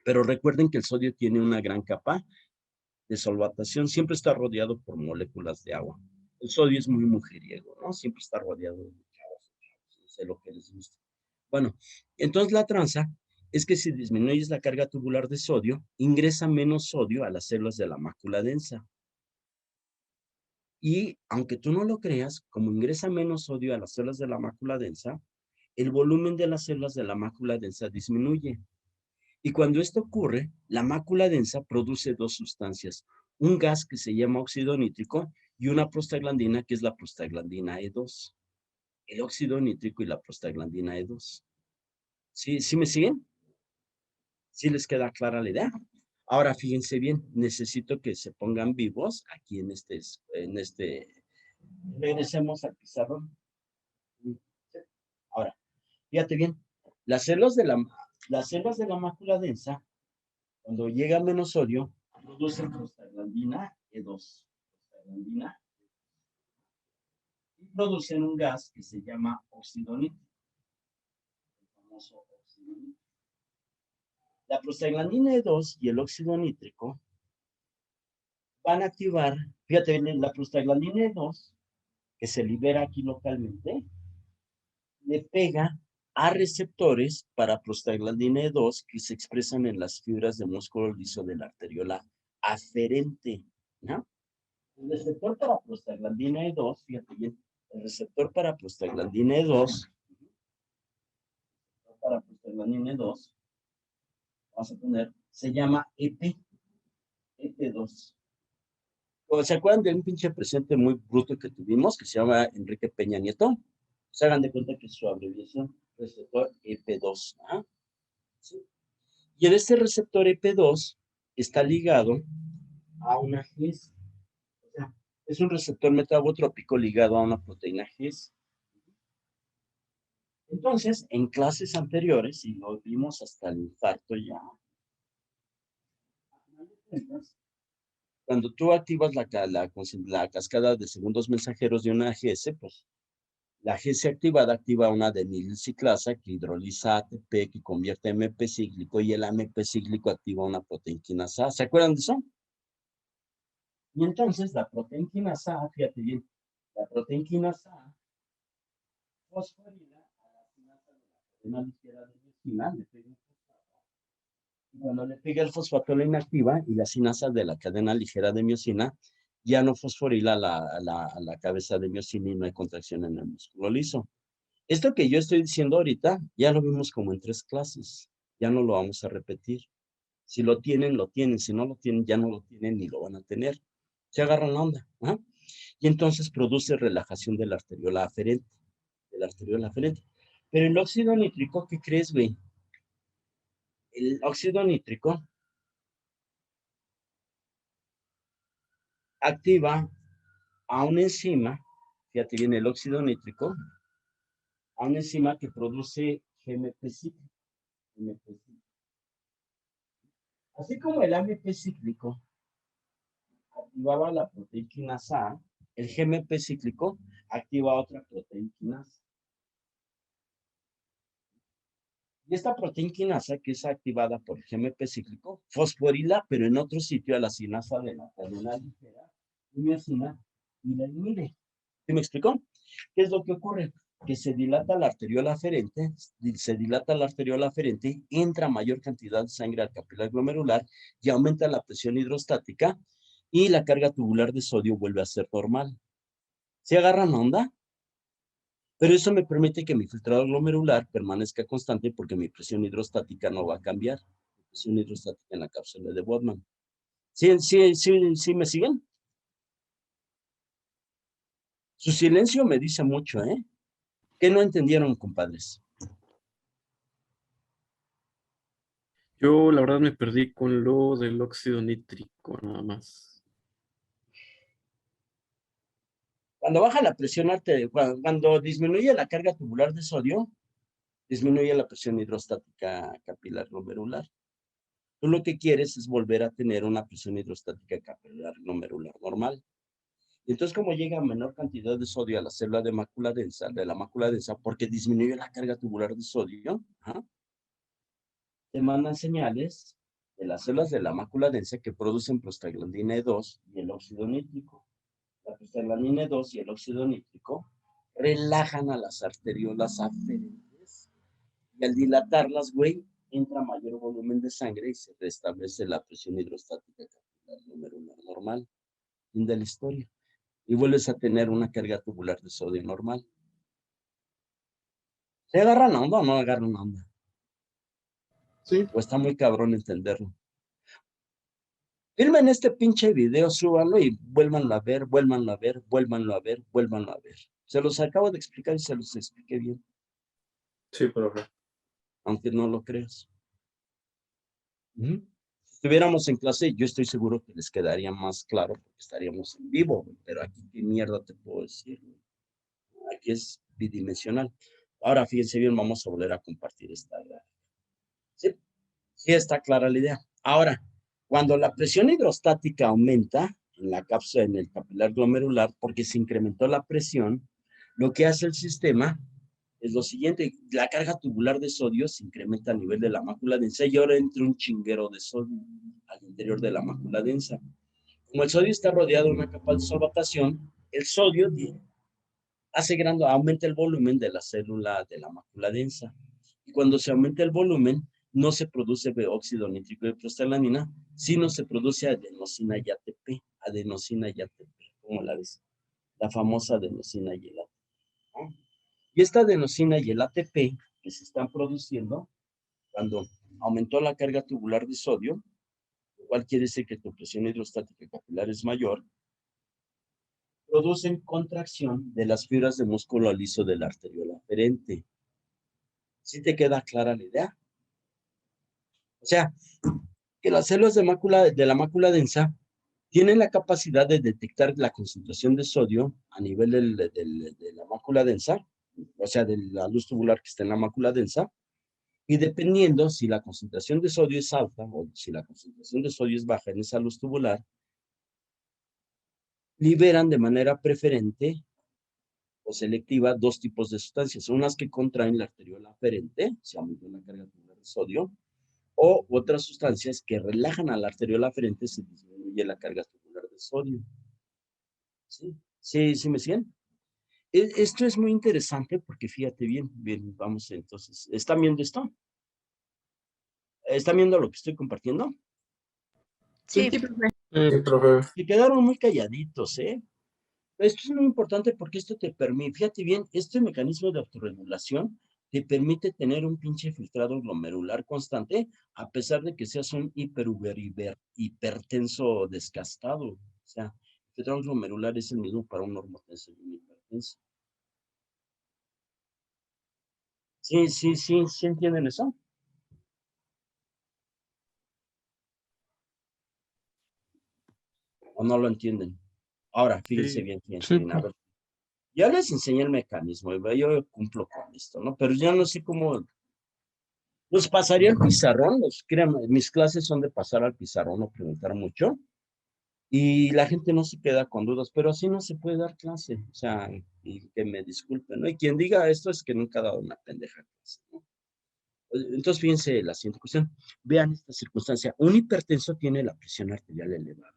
Pero recuerden que el sodio tiene una gran capa de solvatación, siempre está rodeado por moléculas de agua. El sodio es muy mujeriego, ¿no? Siempre está rodeado de chavos, no sé lo que les gusta. Bueno, entonces la tranza es que si disminuyes la carga tubular de sodio, ingresa menos sodio a las células de la mácula densa. Y aunque tú no lo creas, como ingresa menos sodio a las células de la mácula densa, el volumen de las células de la mácula densa disminuye. Y cuando esto ocurre, la mácula densa produce 2 sustancias, un gas que se llama óxido nítrico y una prostaglandina que es la prostaglandina E2. El óxido nítrico y la prostaglandina E2. ¿Sí me siguen? ¿Sí les queda clara la idea? Ahora, fíjense bien, necesito que se pongan vivos aquí en regresemos al pizarrón. Ahora, fíjate bien, las células de la mácula densa, cuando llega a menos sodio, producen prostaglandina E2. Y producen un gas que se llama óxido nítrico. El famoso óxido nítrico. La prostaglandina E2 y el óxido nítrico van a activar, fíjate bien, la prostaglandina E2, que se libera aquí localmente, le pega a receptores para prostaglandina E2 que se expresan en las fibras de músculo liso de la arteriola aferente, ¿no? El receptor para prostaglandina E2, fíjate bien, el receptor para prostaglandina E2, vamos a poner, se llama EP2. ¿Se acuerdan de un pinche presidente muy bruto que tuvimos que se llama Enrique Peña Nieto? Se hagan de cuenta que es su abreviación, receptor EP2. ¿Ah? ¿Sí? Y en este receptor EP2 está ligado a una GES. O sea, es un receptor metabotrópico ligado a una proteína GES. Entonces, en clases anteriores, y lo vimos hasta el infarto ya, cuando tú activas la cascada de segundos mensajeros de una GS, pues la GS activada activa una denilciclasa que hidroliza ATP, que convierte a MP cíclico, y el AMP cíclico activa una proteinquinasa A. ¿Se acuerdan de eso? Y entonces la proteinquinasa A, fíjate bien, la proteinquinasa A fosforila a la quinasa de la cadena ligera de miosina, le pega un fosfato. Y cuando le pega el fosfato la inactiva y la sinasa de la cadena ligera de miosina ya no fosforila a la cabeza de miosina y no hay contracción en el músculo liso. Esto que yo estoy diciendo ahorita ya lo vimos como en 3 clases. Ya no lo vamos a repetir. Si lo tienen, lo tienen. Si no lo tienen, ya no lo tienen ni lo van a tener. Se agarran la onda. ¿Ah? Y entonces produce relajación de la arteriola aferente. Pero el óxido nítrico, ¿qué crees, güey? El óxido nítrico activa a una enzima, fíjate bien, el óxido nítrico, a una enzima que produce GMP cíclico. Así como el AMP cíclico activaba la proteinquinasa A, el GMP cíclico activa otra proteinquinasa. Y esta proteinquinasa, que es activada por el GMP cíclico, fosforila, pero en otro sitio, a la sinasa de la cadena ligera, miosina, y la inhibe. ¿Sí me explicó? ¿Qué es lo que ocurre? Que se dilata la arteriola aferente, entra mayor cantidad de sangre al capilar glomerular y aumenta la presión hidrostática, y la carga tubular de sodio vuelve a ser normal. ¿Se agarran onda? Pero eso me permite que mi filtrado glomerular permanezca constante porque mi presión hidrostática no va a cambiar. La presión hidrostática en la cápsula de Bodman. ¿Sí me siguen? Su silencio me dice mucho, ¿eh? ¿Qué no entendieron, compadres?
Yo, la verdad, me perdí con lo del óxido nítrico, nada más.
Cuando baja la presión arterial, cuando disminuye la carga tubular de sodio, disminuye la presión hidrostática capilar glomerular. Tú lo que quieres es volver a tener una presión hidrostática capilar glomerular normal. Y entonces, como llega a menor cantidad de sodio a la célula de la mácula densa, porque disminuye la carga tubular de sodio, te mandan señales de las células de la mácula densa que producen prostaglandina E2 y el óxido nítrico. La prostaglandina E2 y el óxido nítrico relajan a las arteriolas aferentes y al dilatarlas, güey, entra mayor volumen de sangre y se restablece la presión hidrostática capilar glomerular normal. Fin de la historia. Y vuelves a tener una carga tubular de sodio normal. ¿Se agarran onda o no agarran onda?
Sí.
O está muy cabrón entenderlo. Filmen este pinche video, súbanlo y vuélvanlo a ver, vuélvanlo a ver, vuélvanlo a ver, vuélvanlo a ver. Se los acabo de explicar y se los expliqué bien,
Sí, profe.
aunque no lo creas. Si estuviéramos en clase, yo estoy seguro que les quedaría más claro porque estaríamos en vivo, pero aquí qué mierda te puedo decir. Aquí es bidimensional. Ahora, fíjense bien, vamos a volver a compartir esta gráfica. ¿Sí? Sí está clara la idea. Ahora, cuando la presión hidrostática aumenta en la cápsula, en el capilar glomerular, porque se incrementó la presión, lo que hace el sistema es lo siguiente: la carga tubular de sodio se incrementa a nivel de la mácula densa y ahora entra un chinguero de sodio al interior de la mácula densa. Como el sodio está rodeado de una capa de solvatación, el sodio hace grande, aumenta el volumen de la célula de la mácula densa. Y cuando se aumenta el volumen, no se produce óxido nítrico de prostaglandina, sino se produce adenosina y ATP. Adenosina y ATP, ¿cómo la ves? La famosa adenosina y el ATP. ¿No? Y esta adenosina y el ATP que se están produciendo cuando aumentó la carga tubular de sodio, lo cual quiere decir que tu presión hidrostática capilar es mayor, producen contracción de las fibras de músculo liso de la arteriola aferente. ¿Sí te queda clara la idea? O sea, que las células de la mácula densa tienen la capacidad de detectar la concentración de sodio a nivel de la mácula densa, o sea, de la luz tubular que está en la mácula densa, y dependiendo si la concentración de sodio es alta o si la concentración de sodio es baja en esa luz tubular, liberan de manera preferente o selectiva dos tipos de sustancias, unas que contraen la arteriola aferente, si aumenta la carga tubular de sodio, o otras sustancias que relajan a la arteriola aferente si disminuye la carga tubular de sodio. ¿Sí me siguen? Esto es muy interesante porque fíjate bien, vamos entonces, ¿están viendo esto? ¿Están viendo lo que estoy compartiendo?
Sí,
Sí, profe.
Sí, profe.
Se quedaron muy calladitos, ¿eh? Esto es muy importante porque esto te permite, fíjate bien, este mecanismo de autorregulación te permite tener un pinche filtrado glomerular constante a pesar de que seas un hipertenso desgastado. O sea, el filtrado glomerular es el mismo para un normotenso y un hipertenso. Sí entienden eso. ¿O no lo entienden? Ahora, fíjense bien, fíjense bien. A ver, ya les enseñé el mecanismo, yo cumplo con esto, ¿no? Pero ya no sé cómo. Los pasaría al pizarrón, créanme, mis clases son de pasar al pizarrón o preguntar mucho, y la gente no se queda con dudas, pero así no se puede dar clase, o sea, y que me disculpen, ¿no? Y quien diga esto es que nunca ha dado una pendeja clase, ¿no? Entonces, fíjense la siguiente cuestión, vean esta circunstancia, un hipertenso tiene la presión arterial elevada,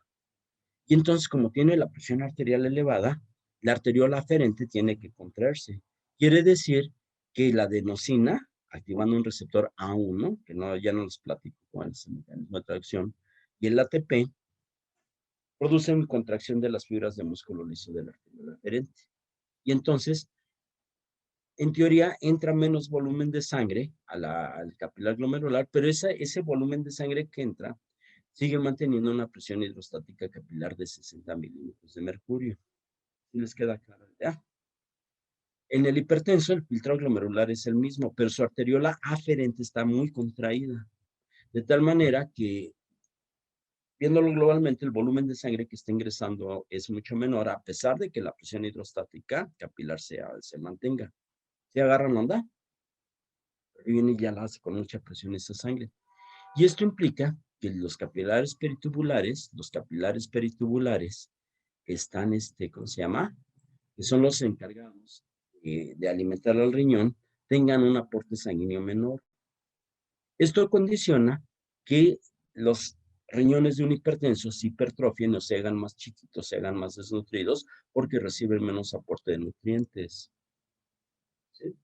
y entonces como tiene la presión arterial elevada, la arteriola aferente tiene que contraerse, quiere decir que la adenosina, activando un receptor A1, que ya no les platico cuál es el mecanismo de tracción, y el ATP producen contracción de las fibras de músculo liso del arteriola aferente. Y entonces, en teoría, entra menos volumen de sangre al capilar glomerular, pero ese volumen de sangre que entra sigue manteniendo una presión hidrostática capilar de 60 milímetros de mercurio. ¿Sí les queda claro la idea? En el hipertenso, el filtrado glomerular es el mismo, pero su arteriola aferente está muy contraída. De tal manera que, viéndolo globalmente, el volumen de sangre que está ingresando es mucho menor, a pesar de que la presión hidrostática capilar se mantenga. ¿Se agarran onda? Y viene y ya la hace con mucha presión esa sangre. Y esto implica que los capilares peritubulares están, ¿cómo se llama? Que son los encargados de alimentar al riñón, tengan un aporte sanguíneo menor. Esto condiciona que los riñones de un hipertenso se hipertrofien o se hagan más chiquitos, se hagan más desnutridos, porque reciben menos aporte de nutrientes. ¿Sí?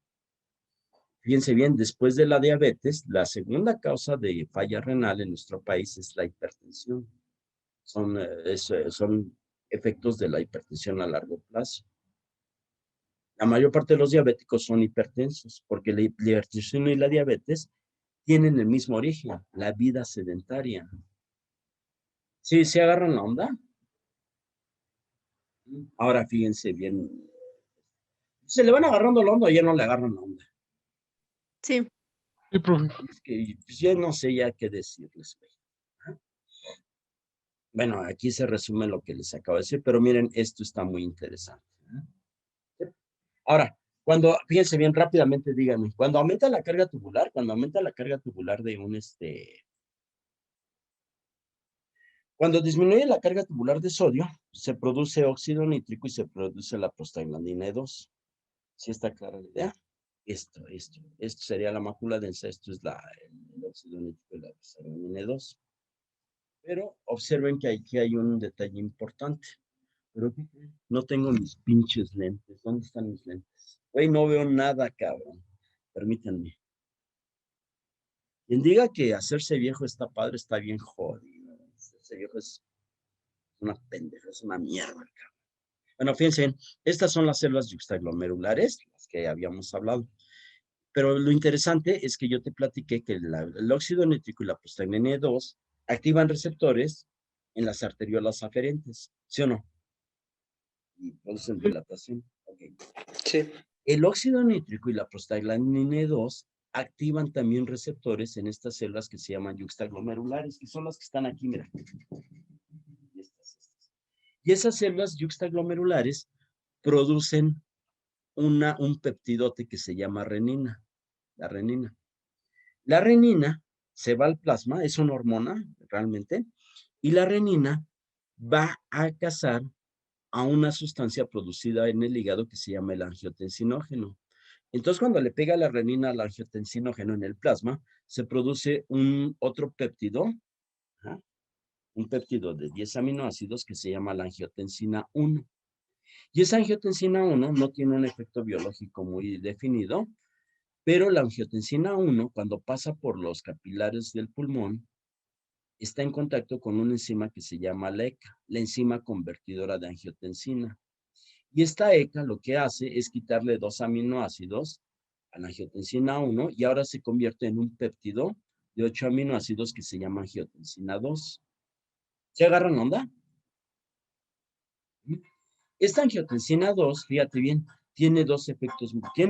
Fíjense bien, después de la diabetes, la segunda causa de falla renal en nuestro país es la hipertensión. Son efectos de la hipertensión a largo plazo. La mayor parte de los diabéticos son hipertensos, porque la hipertensión y la diabetes tienen el mismo origen, la vida sedentaria. ¿Sí se agarran la onda? Ahora fíjense bien. ¿Se le van agarrando la onda o ya no le agarran la onda?
Sí.
Sí, profe.
Es que pues, yo no sé ya qué decirles. Bueno, aquí se resume lo que les acabo de decir, pero miren, esto está muy interesante. Ahora, fíjense bien rápidamente, díganme, cuando aumenta la carga tubular de cuando disminuye la carga tubular de sodio, se produce óxido nítrico y se produce la prostaglandina E2. ¿Sí está clara la idea? Esto sería la mácula densa, esto es el óxido nítrico y la prostaglandina E2. Pero observen que aquí hay un detalle importante. Pero no tengo mis pinches lentes. ¿Dónde están mis lentes? Güey, no veo nada, cabrón. Permítanme. Quien diga que hacerse viejo está padre, está bien jodido. Hacerse viejo es una pendeja, es una mierda, cabrón. Bueno, fíjense, estas son las células yuxtaglomerulares, las que habíamos hablado. Pero lo interesante es que yo te platiqué que el óxido nítrico y la prostaglandina 2 activan receptores en las arteriolas aferentes, ¿sí o no? Y producen dilatación. Okay.
Sí.
El óxido nítrico y la prostaglandina 2 activan también receptores en estas células que se llaman yuxtaglomerulares, que son las que están aquí, mira. Y esas células yuxtaglomerulares producen un peptidote que se llama renina, la renina. La renina se va al plasma, es una hormona realmente, y la renina va a cazar a una sustancia producida en el hígado que se llama el angiotensinógeno. Entonces, cuando le pega la renina al angiotensinógeno en el plasma, se produce otro péptido, un péptido de 10 aminoácidos que se llama la angiotensina 1. Y esa angiotensina 1 no tiene un efecto biológico muy definido, pero la angiotensina 1, cuando pasa por los capilares del pulmón, está en contacto con una enzima que se llama la ECA, la enzima convertidora de angiotensina. Y esta ECA lo que hace es quitarle 2 aminoácidos a la angiotensina 1 y ahora se convierte en un péptido de 8 aminoácidos que se llama angiotensina 2. ¿Se agarran onda? Esta angiotensina 2, fíjate bien, tiene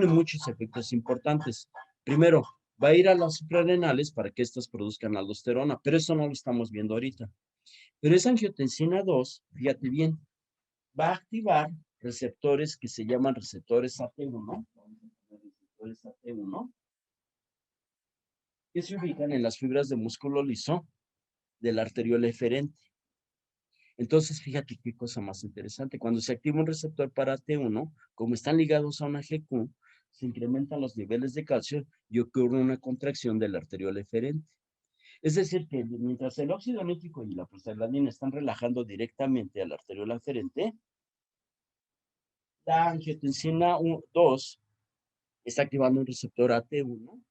muchos efectos importantes. Primero, va a ir a las suprarrenales para que éstas produzcan aldosterona, pero eso no lo estamos viendo ahorita. Pero esa angiotensina 2, fíjate bien, va a activar receptores que se llaman receptores AT1, que se ubican en las fibras de músculo liso del arteriola eferente. Entonces, fíjate qué cosa más interesante. Cuando se activa un receptor para T1, como están ligados a una GQ, se incrementan los niveles de calcio y ocurre una contracción del arteriola eferente. Es decir, que mientras el óxido nítrico y la prostaglandina están relajando directamente al arteriola eferente, la angiotensina 2 está activando un receptor AT1.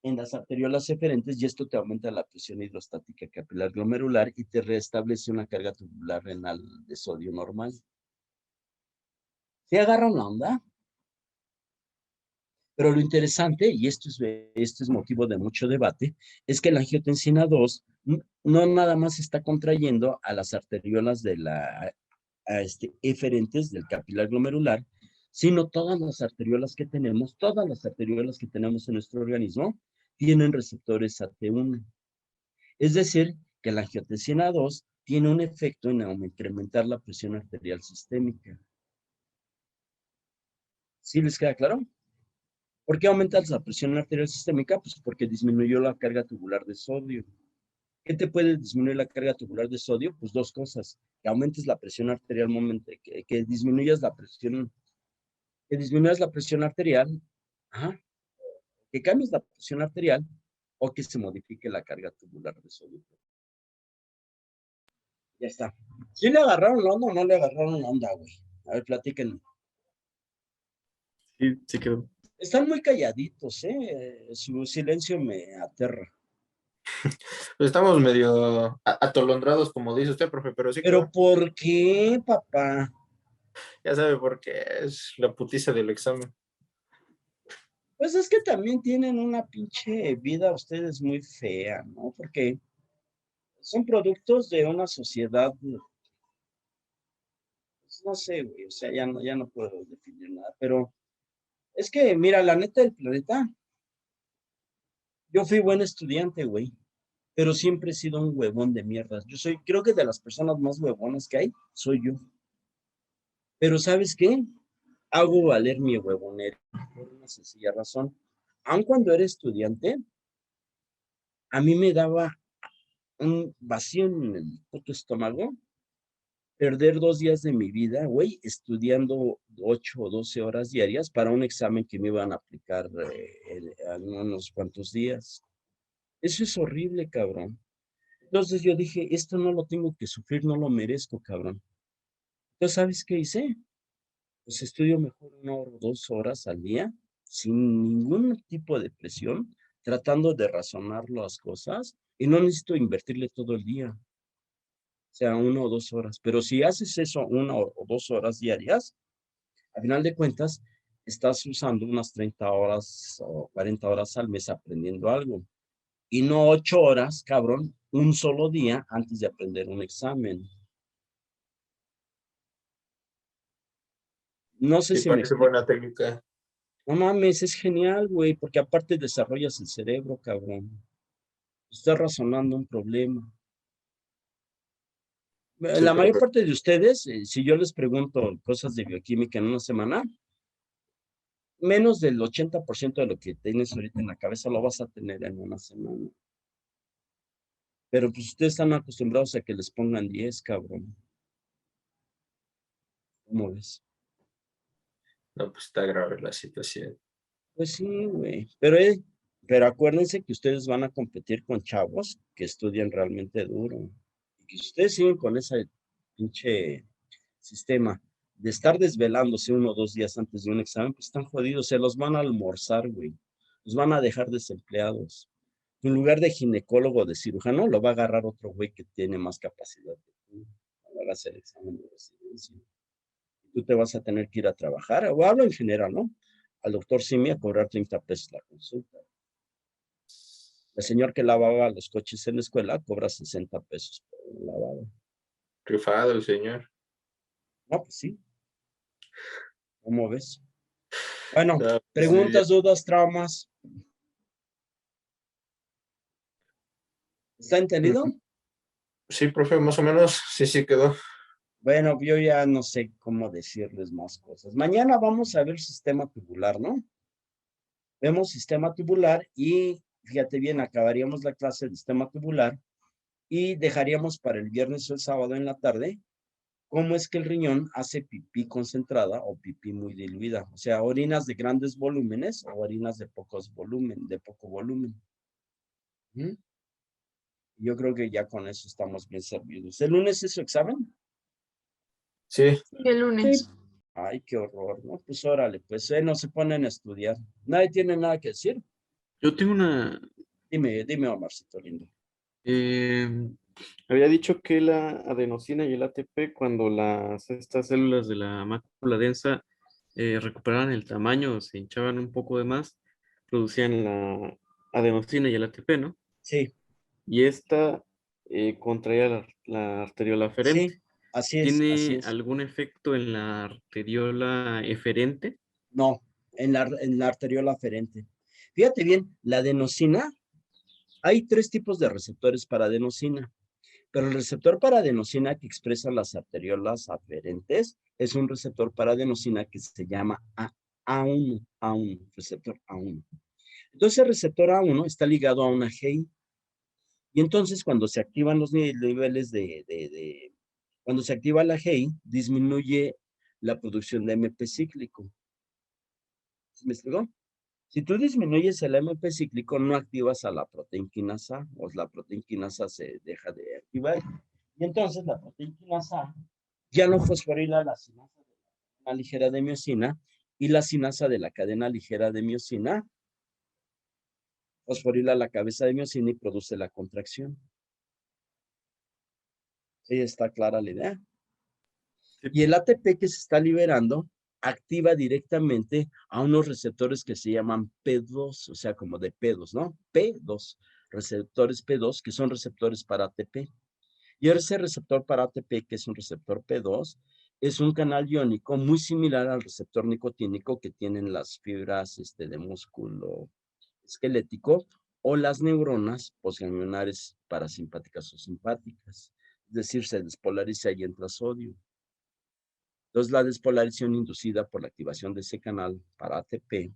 en las arteriolas eferentes y esto te aumenta la presión hidrostática capilar glomerular y te restablece una carga tubular renal de sodio normal. ¿Se agarran la onda? Pero lo interesante, y esto es motivo de mucho debate, es que la angiotensina 2 no nada más está contrayendo a las arteriolas de eferentes del capilar glomerular, sino todas las arteriolas que tenemos, en nuestro organismo, tienen receptores AT1. Es decir, que la angiotensina 2 tiene un efecto en incrementar la presión arterial sistémica. ¿Sí les queda claro? ¿Por qué aumenta la presión arterial sistémica? Pues porque disminuyó la carga tubular de sodio. ¿Qué te puede disminuir la carga tubular de sodio? Pues dos cosas. Que aumentes la presión arterial, que disminuyas la presión, arterial, ajá, que cambies la presión arterial o que se modifique la carga tubular de sodio. Ya está. ¿Sí le agarraron la onda o no le agarraron la onda, güey? A ver, platíquenme.
Sí, sí quedó.
Están muy calladitos, ¿eh? Su silencio me aterra.
Pues estamos medio atolondrados, como dice usted, profe, pero sí
¿Pero
quedó.
por qué, papá?
Ya sabe por qué es la putiza del examen.
Pues es que también tienen una pinche vida ustedes muy fea, ¿no? Porque son productos de una sociedad, pues no sé, güey, o sea, ya no puedo definir nada, pero es que, mira, la neta del planeta, yo fui buen estudiante, güey, pero siempre he sido un huevón de mierda. Creo que de las personas más huevonas que hay, soy yo. Pero ¿sabes qué? Hago valer mi huevonería por una sencilla razón. Aun cuando era estudiante, a mí me daba un vacío en el puto estómago, perder 2 días de mi vida, güey, estudiando 8 o 12 horas diarias para un examen que me iban a aplicar en unos cuantos días. Eso es horrible, cabrón. Entonces yo dije, esto no lo tengo que sufrir, no lo merezco, cabrón. Entonces, ¿sabes qué hice? Pues estudio mejor 1 o 2 horas al día, sin ningún tipo de presión, tratando de razonar las cosas y no necesito invertirle todo el día. O sea, 1 o 2 horas. Pero si haces eso 1 o 2 horas diarias, al final de cuentas, estás usando unas 30 horas o 40 horas al mes aprendiendo algo. Y no 8 horas, cabrón, un solo día antes de aprender un examen. No sé
Sí,
si me
parece
explico.
buena técnica.
No mames, es genial, güey, porque aparte desarrollas el cerebro, cabrón. Estás razonando un problema.
Sí,
La mayor
profe.
parte de ustedes, si yo les pregunto cosas de bioquímica en una semana, menos del 80% de lo que tienes ahorita en la cabeza lo vas a tener en una semana. Pero pues ustedes están acostumbrados a que les pongan 10, cabrón. ¿Cómo ves?
No, pues está grave la situación.
Pues sí, güey. Pero acuérdense que ustedes van a competir con chavos que estudian realmente duro. Y que si ustedes siguen con ese pinche sistema de estar desvelándose 1 o 2 días antes de un examen, pues están jodidos. Se los van a almorzar, güey. Los van a dejar desempleados. En lugar de ginecólogo o de cirujano, lo va a agarrar otro güey que tiene más capacidad que tú. Van a hacer el examen de residencia. Tú te vas a tener que ir a trabajar, o hablo en general, ¿no? Al doctor Simi a cobrar 30 pesos la consulta. El señor que lavaba los coches en la escuela cobra 60 pesos por un lavado.
Rifado el señor.
No, pues sí. ¿Cómo ves? Bueno,
No, pues sí,
preguntas, dudas, traumas. ¿Está entendido?
sí, profe, más o menos, sí quedó.
Bueno, yo ya no sé cómo decirles más cosas. Mañana vamos a ver sistema tubular, ¿no? Vemos sistema tubular y fíjate bien, acabaríamos la clase de sistema tubular y dejaríamos para el viernes o el sábado en la tarde cómo es que el riñón hace pipí concentrada o pipí muy diluida. O sea, orinas de grandes volúmenes o orinas de poco volumen. ¿Mm? Yo creo que ya con eso estamos bien servidos. ¿El lunes es su examen?
Sí,
El lunes.
Ay, qué horror, ¿no? Pues órale, pues no se ponen a estudiar. Nadie tiene nada que decir.
Yo tengo una...
Dime, Omarcito lindo.
Había dicho que la adenosina y el ATP, cuando estas células de la mácula densa recuperaban el tamaño, se hinchaban un poco de más, producían la adenosina y el ATP, ¿no?
Sí,
Y esta contraía la arteriola aferente.
sí, así es, así
¿Tiene
es.
algún efecto en la arteriola eferente?
No, en la arteriola aferente. Fíjate bien, la adenosina, hay 3 tipos de receptores para adenosina, pero el receptor para adenosina que expresa las arteriolas aferentes es un receptor para adenosina que se llama A1, receptor A1. Entonces el receptor A1 está ligado a una GI y entonces cuando se activan los niveles cuando se activa la GI, disminuye la producción de AMP cíclico. ¿Me explicó? Si tú disminuyes el AMP cíclico, no activas a la proteína quinasa A, o la proteína quinasa se deja de activar. Y entonces la proteína quinasa A ya no fosforila la sinasa de la cadena ligera de miosina y la sinasa de la cadena ligera de miosina fosforila la cabeza de miosina y produce la contracción. ¿Sí está clara la idea?
Sí.
Y el ATP que se está liberando activa directamente a unos receptores que se llaman P2, o sea, como de pedos, ¿no? P2, receptores P2, que son receptores para ATP. Y ese receptor para ATP, que es un receptor P2, es un canal iónico muy similar al receptor nicotínico que tienen las fibras de músculo esquelético o las neuronas posganglionares parasimpáticas o simpáticas. Es decir, se despolariza y entra sodio. Entonces, la despolarización inducida por la activación de ese canal para ATP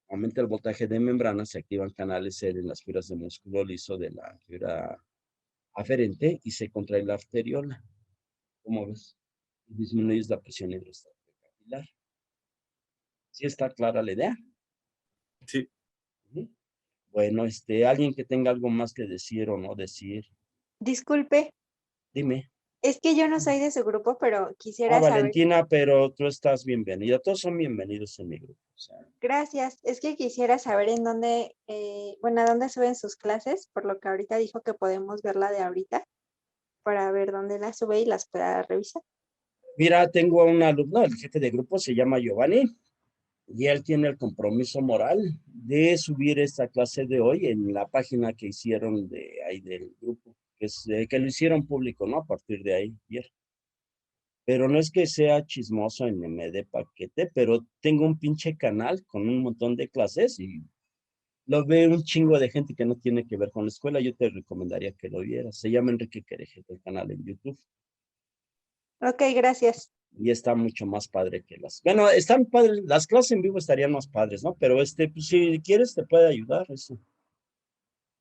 aumenta el voltaje de membrana, se activan canales L en las fibras de músculo liso de la fibra aferente y se contrae la arteriola. ¿Cómo ves? Disminuyes la presión hidrostática capilar. ¿Sí está clara la idea?
Sí.
Bueno, alguien que tenga algo más que decir o no decir,
Disculpe,
dime.
es que yo no soy de su grupo, pero quisiera saber.
Valentina, pero tú estás bienvenida. Todos son bienvenidos en mi grupo. O sea,
Gracias, es que quisiera saber en dónde, a dónde suben sus clases, por lo que ahorita dijo que podemos ver la de ahorita, para ver dónde la sube y las pueda revisar.
mira, tengo a un alumno, el jefe de grupo se llama Giovanni, y él tiene el compromiso moral de subir esta clase de hoy en la página que hicieron de ahí del grupo, que lo hicieron público, ¿no? A partir de ahí, ayer. Pero no es que sea chismoso en me dé paquete, pero tengo un pinche canal con un montón de clases y lo ve un chingo de gente que no tiene que ver con la escuela. Yo te recomendaría que lo vieras. Se llama Enrique Quereje, el canal en YouTube.
Ok, gracias.
Y está mucho más padre que bueno, están padres, las clases en vivo estarían más padres, ¿no? Pero pues, si quieres te puede ayudar eso.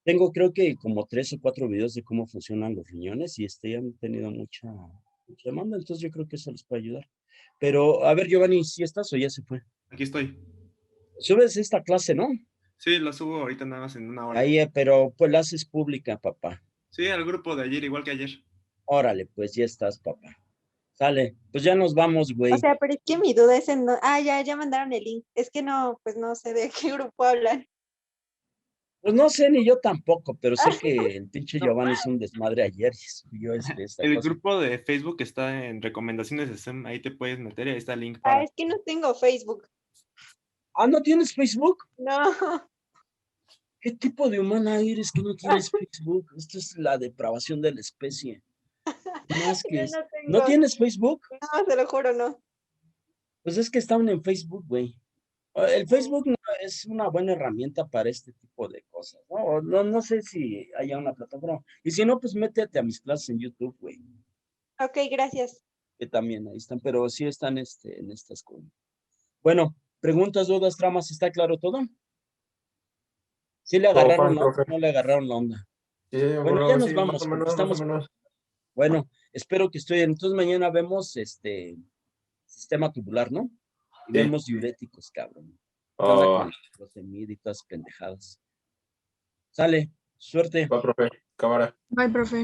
Tengo creo que como 3 o 4 videos de cómo funcionan los riñones y han tenido mucha demanda, entonces yo creo que eso les puede ayudar. Pero, a ver, Giovanni, ¿sí estás o ya se fue?
Aquí estoy.
Subes esta clase, ¿no?
Sí, la subo ahorita nada más en una hora.
Ahí, pero pues la haces pública, papá.
Sí, al grupo de ayer, igual que ayer.
Órale, pues ya estás, papá. Sale, pues ya nos vamos, güey.
O sea, pero es que mi duda es en ya mandaron el link. Es que no, pues no sé de qué grupo hablan.
Pues no sé, ni yo tampoco, pero sé que el pinche Giovanni hizo un desmadre ayer y subió esta
El
cosa.
grupo de Facebook está en recomendaciones de STEM, ahí te puedes meter y ahí está el link
Es que no tengo Facebook.
¿No tienes Facebook?
No.
¿Qué tipo de humana eres que no tienes Facebook? Esto es la depravación de la especie. Más que
No
¿No
tengo.
tienes Facebook?
No, te lo juro, no.
Pues es que estaban en Facebook, güey. El Facebook no es una buena herramienta para este tipo de cosas, ¿no? No sé si haya una plataforma. Y si no, pues métete a mis clases en YouTube, güey.
Ok, gracias.
Que también ahí están, pero sí están en esta escuela. Bueno, preguntas, dudas, tramas, ¿está claro todo? ¿Sí le agarraron la onda? ¿No le agarraron la onda?
Sí,
Bueno, ya nos
sí,
vamos, porque
más o
estamos...
menos.
Bueno, espero que estén. Entonces mañana vemos sistema tubular, ¿no? Y
Sí.
vemos diuréticos, cabrón. ¿Qué onda con los y todas pendejadas? Sale, suerte.
Va, profe, cámara.
Bye, profe.